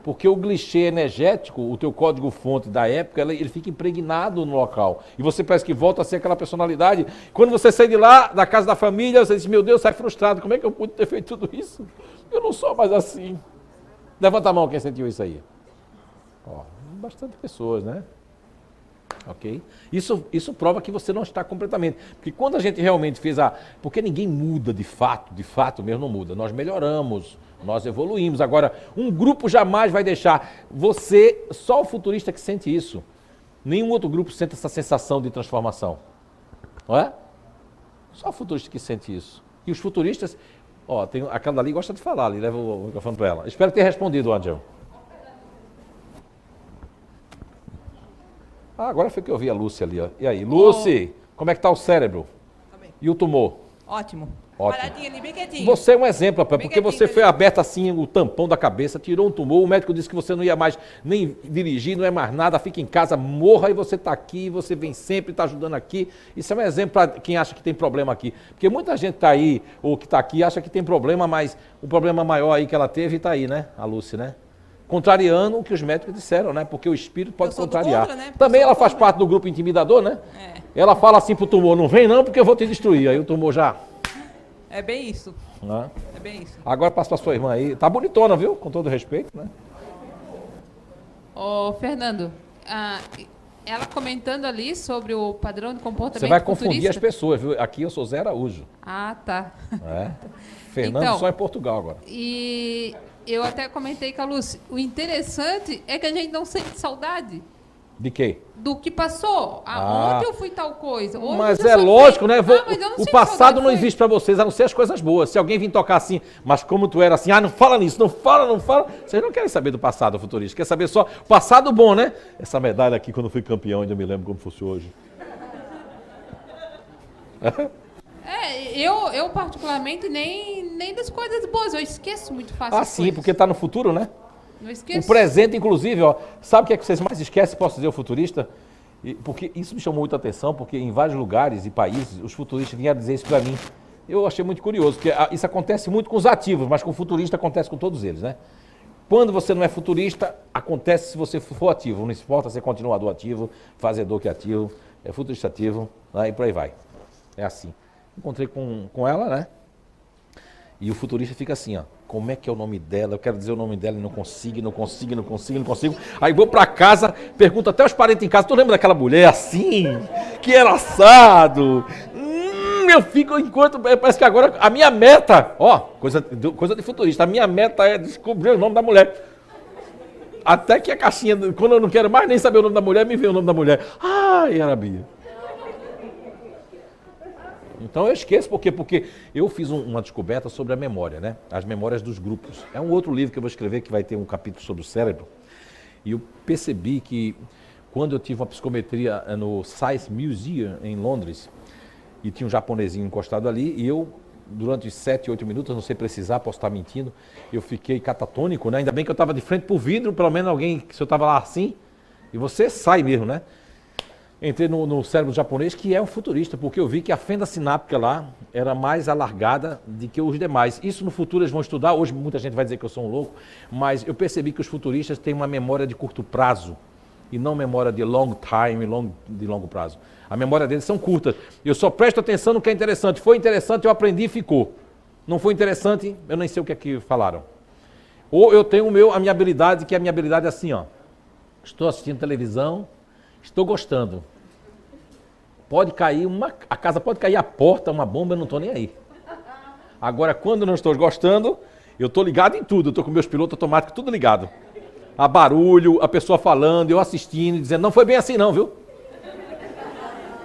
Porque o clichê energético, o teu código-fonte da época, ele fica impregnado no local. E você parece que volta a ser aquela personalidade. Quando você sai de lá, da casa da família, você diz, meu Deus, sai frustrado. Como é que eu pude ter feito tudo isso? Eu não sou mais assim. Levanta a mão quem sentiu isso aí. Ó, bastante pessoas, né? Ok? Isso prova que você não está completamente. Porque quando a gente realmente fez porque ninguém muda de fato mesmo não muda. Nós melhoramos, nós evoluímos. Agora, um grupo jamais vai deixar você, só o futurista que sente isso. Nenhum outro grupo sente essa sensação de transformação. Não é? Só o futurista que sente isso. E os futuristas, tem aquela ali gosta de falar, ali leva o microfone para ela. Espero ter respondido, Ângel. Agora foi que eu vi a Lúcia ali, ó. E aí, Lúcia, como é que tá o cérebro? Tá bem. E o tumor? Ótimo. Ótimo. Paradinha ali, bem quietinho. Você é um exemplo, rapaz, Bem porque você quietinho, foi aberto assim, o tampão da cabeça, tirou um tumor, o médico disse que você não ia mais nem dirigir, não é mais nada, fica em casa, morra e você está aqui, você vem sempre, está ajudando aqui. Isso é um exemplo para quem acha que tem problema aqui. Porque muita gente está aí, ou que está aqui, acha que tem problema, mas o problema maior aí que ela teve está aí, né? A Lúcia, né? contrariando o que os médicos disseram, né? Porque o espírito pode Eu sou do contrariar. contra, né? Também Eu sou ela do faz contra. parte do grupo intimidador, né? É. Ela fala assim pro tumor, não vem não porque eu vou te destruir. Aí o tumor já... É bem isso. né? É bem isso. Agora passa pra sua irmã aí. Tá bonitona, viu? Com todo respeito, né? Ô, Fernando, ela comentando ali sobre o padrão de comportamento Você vai confundir futurista. as pessoas, viu? Aqui eu sou Zé Araújo. Ah, tá. Né? Fernando Então, só em Portugal agora. E eu até comentei com a Lúcia, o interessante é que a gente não sente saudade De quê? do que passou. Ah. Ontem eu fui tal coisa. Hoje Mas eu é sou lógico, feio. né? Mas eu não O sinto passado saudade, não foi. existe pra vocês, a não ser as coisas boas. Se alguém vir tocar assim, mas como tu era assim, não fala nisso, não fala. Vocês não querem saber do passado, futurista. Quer saber só o passado bom, né? Essa medalha aqui, quando eu fui campeão, ainda me lembro como fosse hoje. Eu particularmente, nem das coisas boas. Eu esqueço muito fácil Ah, as sim, coisas. porque tá no futuro, né? Não O esqueço. presente, inclusive, ó, sabe o que é que vocês mais esquecem, posso dizer, o futurista? Porque isso me chamou muita atenção, porque em vários lugares e países, os futuristas vieram dizer isso para mim. Eu achei muito curioso, porque isso acontece muito com os ativos, mas com o futurista acontece com todos eles, né? Quando você não é futurista, acontece se você for ativo. Não importa se é continuador ativo, fazedor que é ativo, é futurista ativo, né? E por aí vai. É assim. Encontrei com ela, né? E o futurista fica assim, ó. Como é que é o nome dela? Eu quero dizer o nome dela e não consigo. Aí vou pra casa, pergunto até os parentes em casa, tu lembra daquela mulher assim? Que era assado? Eu fico enquanto... Parece que agora a minha meta... Ó, coisa de futurista. A minha meta é descobrir o nome da mulher. Até que a caixinha... Quando eu não quero mais nem saber o nome da mulher, me vem o nome da mulher. Ai, Arabia. Então eu esqueço porque eu fiz uma descoberta sobre a memória, né? As memórias dos grupos. É um outro livro que eu vou escrever que vai ter um capítulo sobre o cérebro. E eu percebi que quando eu tive uma psicometria no Science Museum em Londres, e tinha um japonesinho encostado ali, e eu, durante 7, 8 minutos, não sei precisar, posso estar mentindo, eu fiquei catatônico, né? Ainda bem que eu estava de frente para o vidro, pelo menos alguém, se eu estava lá assim, e você sai mesmo, né? Entrei no cérebro japonês, que é um futurista, porque eu vi que a fenda sináptica lá era mais alargada do que os demais. Isso no futuro eles vão estudar, hoje muita gente vai dizer que eu sou um louco, mas eu percebi que os futuristas têm uma memória de curto prazo e não memória de long time, de longo prazo. A memória deles são curtas. Eu só presto atenção no que é interessante. Foi interessante, eu aprendi e ficou. Não foi interessante, eu nem sei o que é que falaram. Ou eu tenho a minha habilidade, que a minha habilidade é assim, ó. Estou assistindo televisão, estou gostando. Pode cair a casa pode cair a porta, uma bomba, eu não estou nem aí. Agora, quando eu não estou gostando, eu estou ligado em tudo. Eu estou com meus pilotos automáticos tudo ligado. A barulho, a pessoa falando, eu assistindo, dizendo, não foi bem assim não, viu?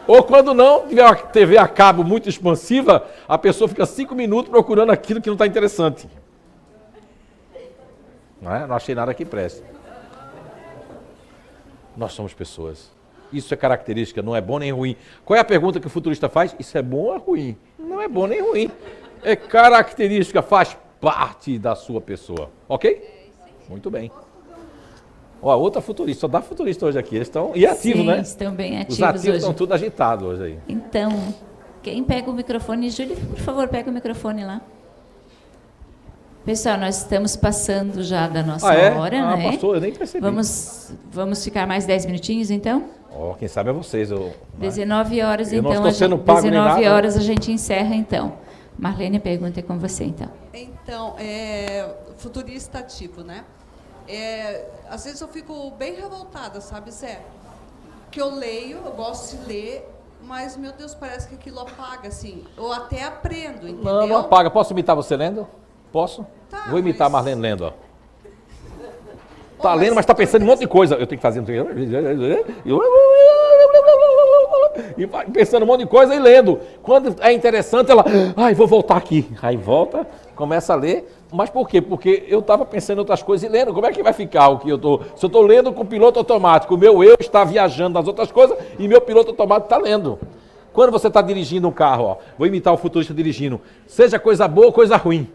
Ou quando não, tiver uma TV a cabo muito expansiva, a pessoa fica 5 minutos procurando aquilo que não está interessante. Não é? Não achei nada que preste. Nós somos pessoas. Isso é característica, não é bom nem ruim. Qual é a pergunta que o futurista faz? Isso é bom ou é ruim? Não é bom nem ruim. É característica, faz parte da sua pessoa. Ok? Muito bem. Ó, outra futurista, só dá futurista hoje aqui. Eles estão ativos, Sim, né? estão bem ativos Os ativos hoje. estão tudo agitados hoje aí. Então, quem pega o microfone, Júlia, por favor, pega o microfone lá. Pessoal, nós estamos passando já da nossa hora, né? Passou, eu nem percebi. Vamos ficar mais 10 minutinhos, então? Ó, quem sabe é vocês. 19 horas, Eu não então. estou sendo pago nem 19 nada. horas a gente encerra, então. Marlene, a pergunta é com você, então. Então, futurista ativo, né? Às vezes eu fico bem revoltada, sabe, Zé? Que eu leio, eu gosto de ler, mas, meu Deus, parece que aquilo apaga, assim. Eu até aprendo, entendeu? Não apaga. Posso imitar você lendo? Posso? Tá, Vou imitar a mas- Marlene lendo, ó. Tá lendo, mas tá pensando em um monte de coisa. Eu tenho que fazer... E vai pensando um monte de coisa e lendo. Quando é interessante, ela... Ai, vou voltar aqui. Aí volta, começa a ler. Mas por quê? Porque eu estava pensando em outras coisas e lendo. Como é que vai ficar o que eu estou... Se eu estou lendo com piloto automático, o meu eu está viajando nas outras coisas e meu piloto automático está lendo. Quando você está dirigindo um carro, ó, vou imitar o futurista dirigindo, seja coisa boa ou coisa ruim.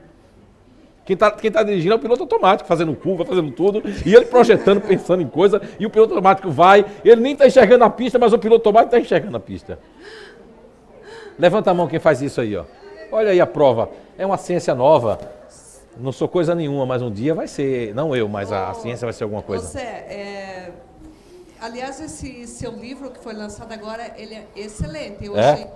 Quem tá dirigindo é o piloto automático, fazendo curva, fazendo tudo, e ele projetando, pensando em coisa, e o piloto automático vai, ele nem está enxergando a pista, mas o piloto automático está enxergando a pista. Levanta a mão quem faz isso aí, ó. Olha aí a prova. É uma ciência nova. Não sou coisa nenhuma, mas um dia vai ser, não eu, mas a ciência vai ser alguma coisa. Aliás, esse seu livro que foi lançado agora, ele é excelente. Eu É? achei...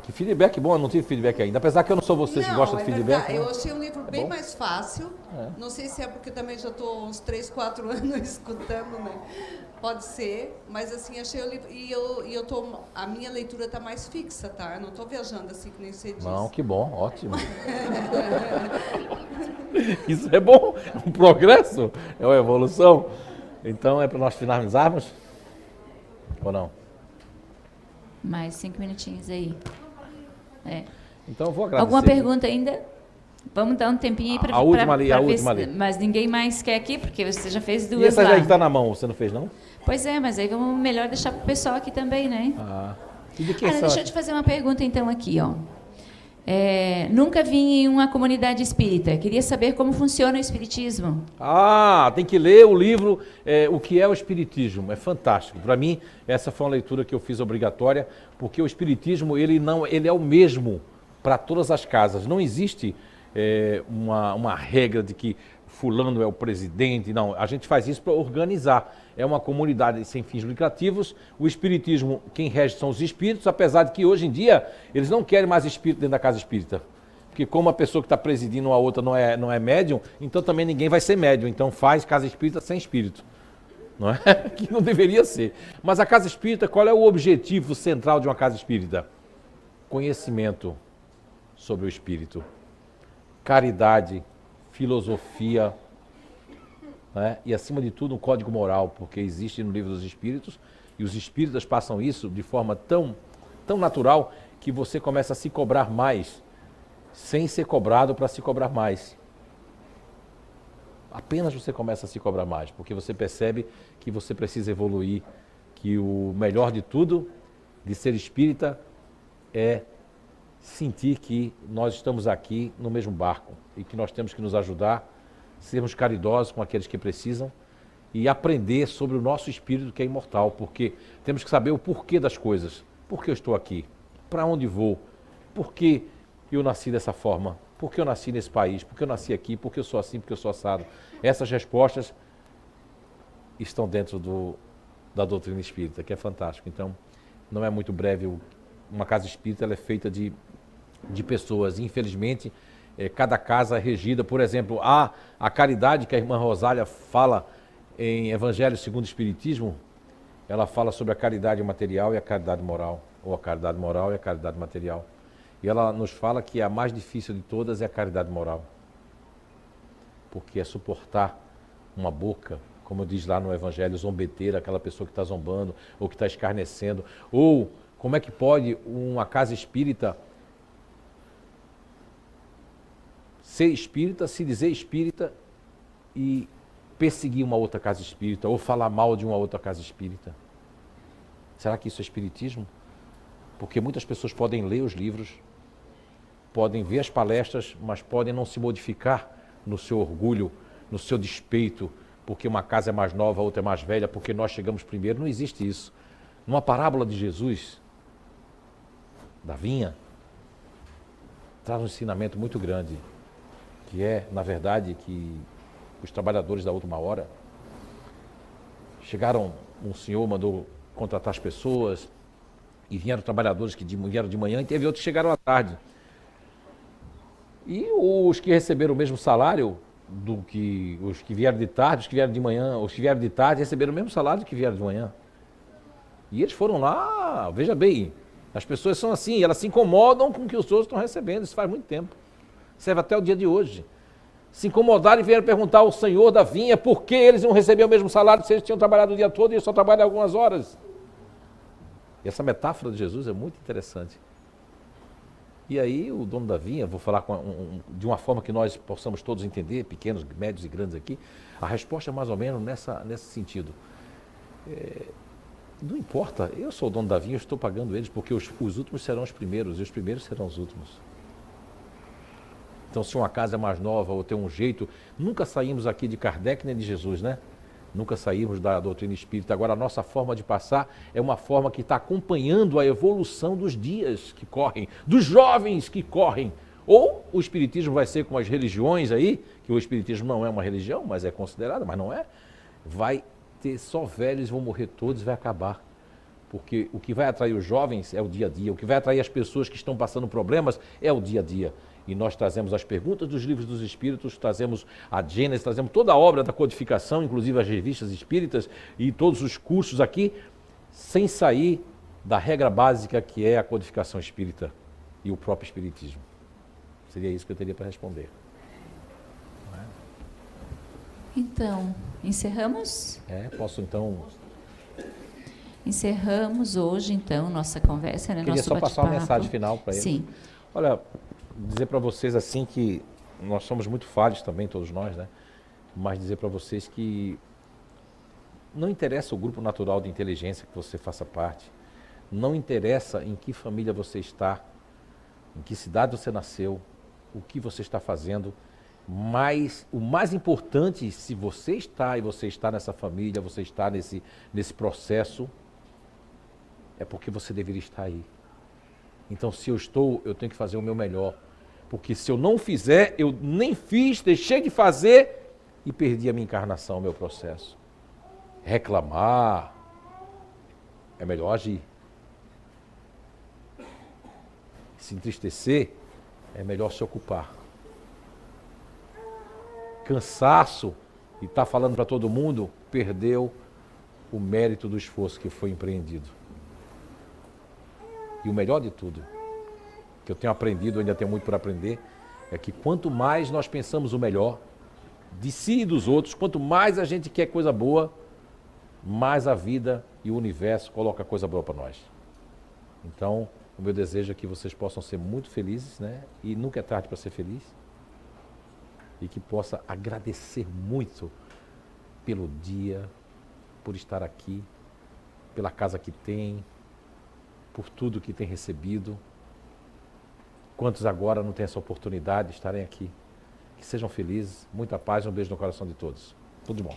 Que feedback bom, eu não tive feedback ainda. Apesar que eu não sou vocês que gostam de feedback. Verdade. Né? Eu achei um livro bem bom? mais fácil. Não sei se é porque também já estou uns 3, 4 anos escutando, né? Pode ser, mas assim, achei o livro... a minha leitura está mais fixa, tá? Eu não estou viajando assim, que nem você disse. Não, que bom, ótimo. Isso é bom, é um progresso, é uma evolução. Então é para nós finalizarmos? Ou não? Mais 5 minutinhos aí. Então eu vou agradecer. Alguma pergunta ainda? Vamos dar um tempinho aí para A última ali, a última ali. Mas ninguém mais quer aqui, porque você já fez 2 E essa lá. já que está na mão, você não fez não? Pois é, mas aí vamos melhor deixar para o pessoal aqui também, né? E de quem são? Deixa eu te fazer uma pergunta então aqui, ó. Nunca vim em uma comunidade espírita. Queria saber como funciona o espiritismo. Tem que ler o livro O que é o Espiritismo. É fantástico. Para mim, essa foi uma leitura que eu fiz obrigatória, porque o Espiritismo ele é o mesmo para todas as casas. Não existe uma regra de que fulano é o presidente. Não, a gente faz isso para organizar. É uma comunidade sem fins lucrativos. O espiritismo, quem rege são os espíritos, apesar de que hoje em dia eles não querem mais espírito dentro da casa espírita. Porque como a pessoa que está presidindo a outra não é médium, então também ninguém vai ser médium. Então faz casa espírita sem espírito. Não é? Que não deveria ser. Mas a casa espírita, qual é o objetivo central de uma casa espírita? Conhecimento sobre o espírito. Caridade, filosofia, né? E acima de tudo um código moral, porque existe no livro dos espíritos e os espíritas passam isso de forma tão natural que você começa a se cobrar mais sem ser cobrado para se cobrar mais. Apenas você começa a se cobrar mais, porque você percebe que você precisa evoluir, que o melhor de tudo de ser espírita é sentir que nós estamos aqui no mesmo barco e que nós temos que nos ajudar, sermos caridosos com aqueles que precisam e aprender sobre o nosso espírito que é imortal, porque temos que saber o porquê das coisas. Por que eu estou aqui? Para onde vou? Por que eu nasci dessa forma? Por que eu nasci nesse país? Por que eu nasci aqui? Por que eu sou assim? Por que eu sou assado? Essas respostas estão dentro da doutrina espírita, que é fantástico. Então, não é muito breve. Uma casa espírita ela é feita de pessoas. Infelizmente, cada casa é regida, por exemplo, a caridade que a irmã Rosália fala em Evangelho segundo o Espiritismo, ela fala sobre a caridade material e a caridade moral, ou a caridade moral e a caridade material. E ela nos fala que a mais difícil de todas é a caridade moral, porque é suportar uma boca, como diz lá no Evangelho, zombeteira, aquela pessoa que está zombando, ou que está escarnecendo, ou como é que pode uma casa espírita ser espírita, se dizer espírita e perseguir uma outra casa espírita ou falar mal de uma outra casa espírita? Será que isso é espiritismo? Porque muitas pessoas podem ler os livros, podem ver as palestras, mas podem não se modificar no seu orgulho, no seu despeito, porque uma casa é mais nova, a outra é mais velha, porque nós chegamos primeiro. Não existe isso. Numa parábola de Jesus, da vinha, traz um ensinamento muito grande, que é, na verdade, que os trabalhadores da última hora chegaram, um senhor mandou contratar as pessoas e vieram trabalhadores que vieram de manhã e teve outros que chegaram à tarde. E os que receberam o mesmo salário do que os que vieram de tarde, os que vieram de manhã, os que vieram de tarde receberam o mesmo salário do que vieram de manhã. E eles foram lá, veja bem, as pessoas são assim, elas se incomodam com o que os outros estão recebendo, isso faz muito tempo. Serve até o dia de hoje. Se incomodaram e vieram perguntar ao senhor da vinha por que eles não recebiam o mesmo salário se eles tinham trabalhado o dia todo e eles só trabalham algumas horas. E essa metáfora de Jesus é muito interessante. E aí o dono da vinha, vou falar de uma forma que nós possamos todos entender, pequenos, médios e grandes aqui, a resposta é mais ou menos nesse sentido. Não importa, eu sou o dono da vinha, eu estou pagando eles, porque os últimos serão os primeiros e os primeiros serão os últimos. Então, se uma casa é mais nova ou tem um jeito, nunca saímos aqui de Kardec nem de Jesus, né? Nunca saímos da doutrina espírita. Agora, a nossa forma de passar é uma forma que está acompanhando a evolução dos dias que correm, dos jovens que correm. Ou o espiritismo vai ser como as religiões aí, que o espiritismo não é uma religião, mas é considerado, mas não é. Vai ter só velhos, vão morrer todos, vai acabar. Porque o que vai atrair os jovens é o dia a dia, o que vai atrair as pessoas que estão passando problemas é o dia a dia. E nós trazemos as perguntas dos livros dos espíritos, trazemos a Gênesis, trazemos toda a obra da codificação, inclusive as revistas espíritas e todos os cursos aqui, sem sair da regra básica que é a codificação espírita e o próprio espiritismo. Seria isso que eu teria para responder. Então, encerramos? Posso então... Encerramos hoje, então, nossa conversa, né? Queria Nosso só passar uma bate-papo. mensagem final para ele. Sim. Olha, dizer para vocês assim que nós somos muito falhos também, todos nós, né? Mas dizer para vocês que não interessa o grupo natural de inteligência que você faça parte, não interessa em que família você está, em que cidade você nasceu, o que você está fazendo, mas o mais importante, se você está e você está nessa família, você está nesse processo, é porque você deveria estar aí. Então, se eu estou, eu tenho que fazer o meu melhor. Porque se eu não fizer, eu nem fiz, deixei de fazer e perdi a minha encarnação, o meu processo. Reclamar, é melhor agir. Se entristecer, é melhor se ocupar. Cansaço e estar falando para todo mundo, perdeu o mérito do esforço que foi empreendido. E o melhor de tudo, que eu tenho aprendido, ainda tenho muito por aprender, é que quanto mais nós pensamos o melhor de si e dos outros, quanto mais a gente quer coisa boa, mais a vida e o universo coloca coisa boa para nós. Então, o meu desejo é que vocês possam ser muito felizes, né? E nunca é tarde para ser feliz. E que possa agradecer muito pelo dia, por estar aqui, pela casa que tem, por tudo que tem recebido. Quantos agora não têm essa oportunidade de estarem aqui? Que sejam felizes, muita paz e um beijo no coração de todos. Tudo de bom.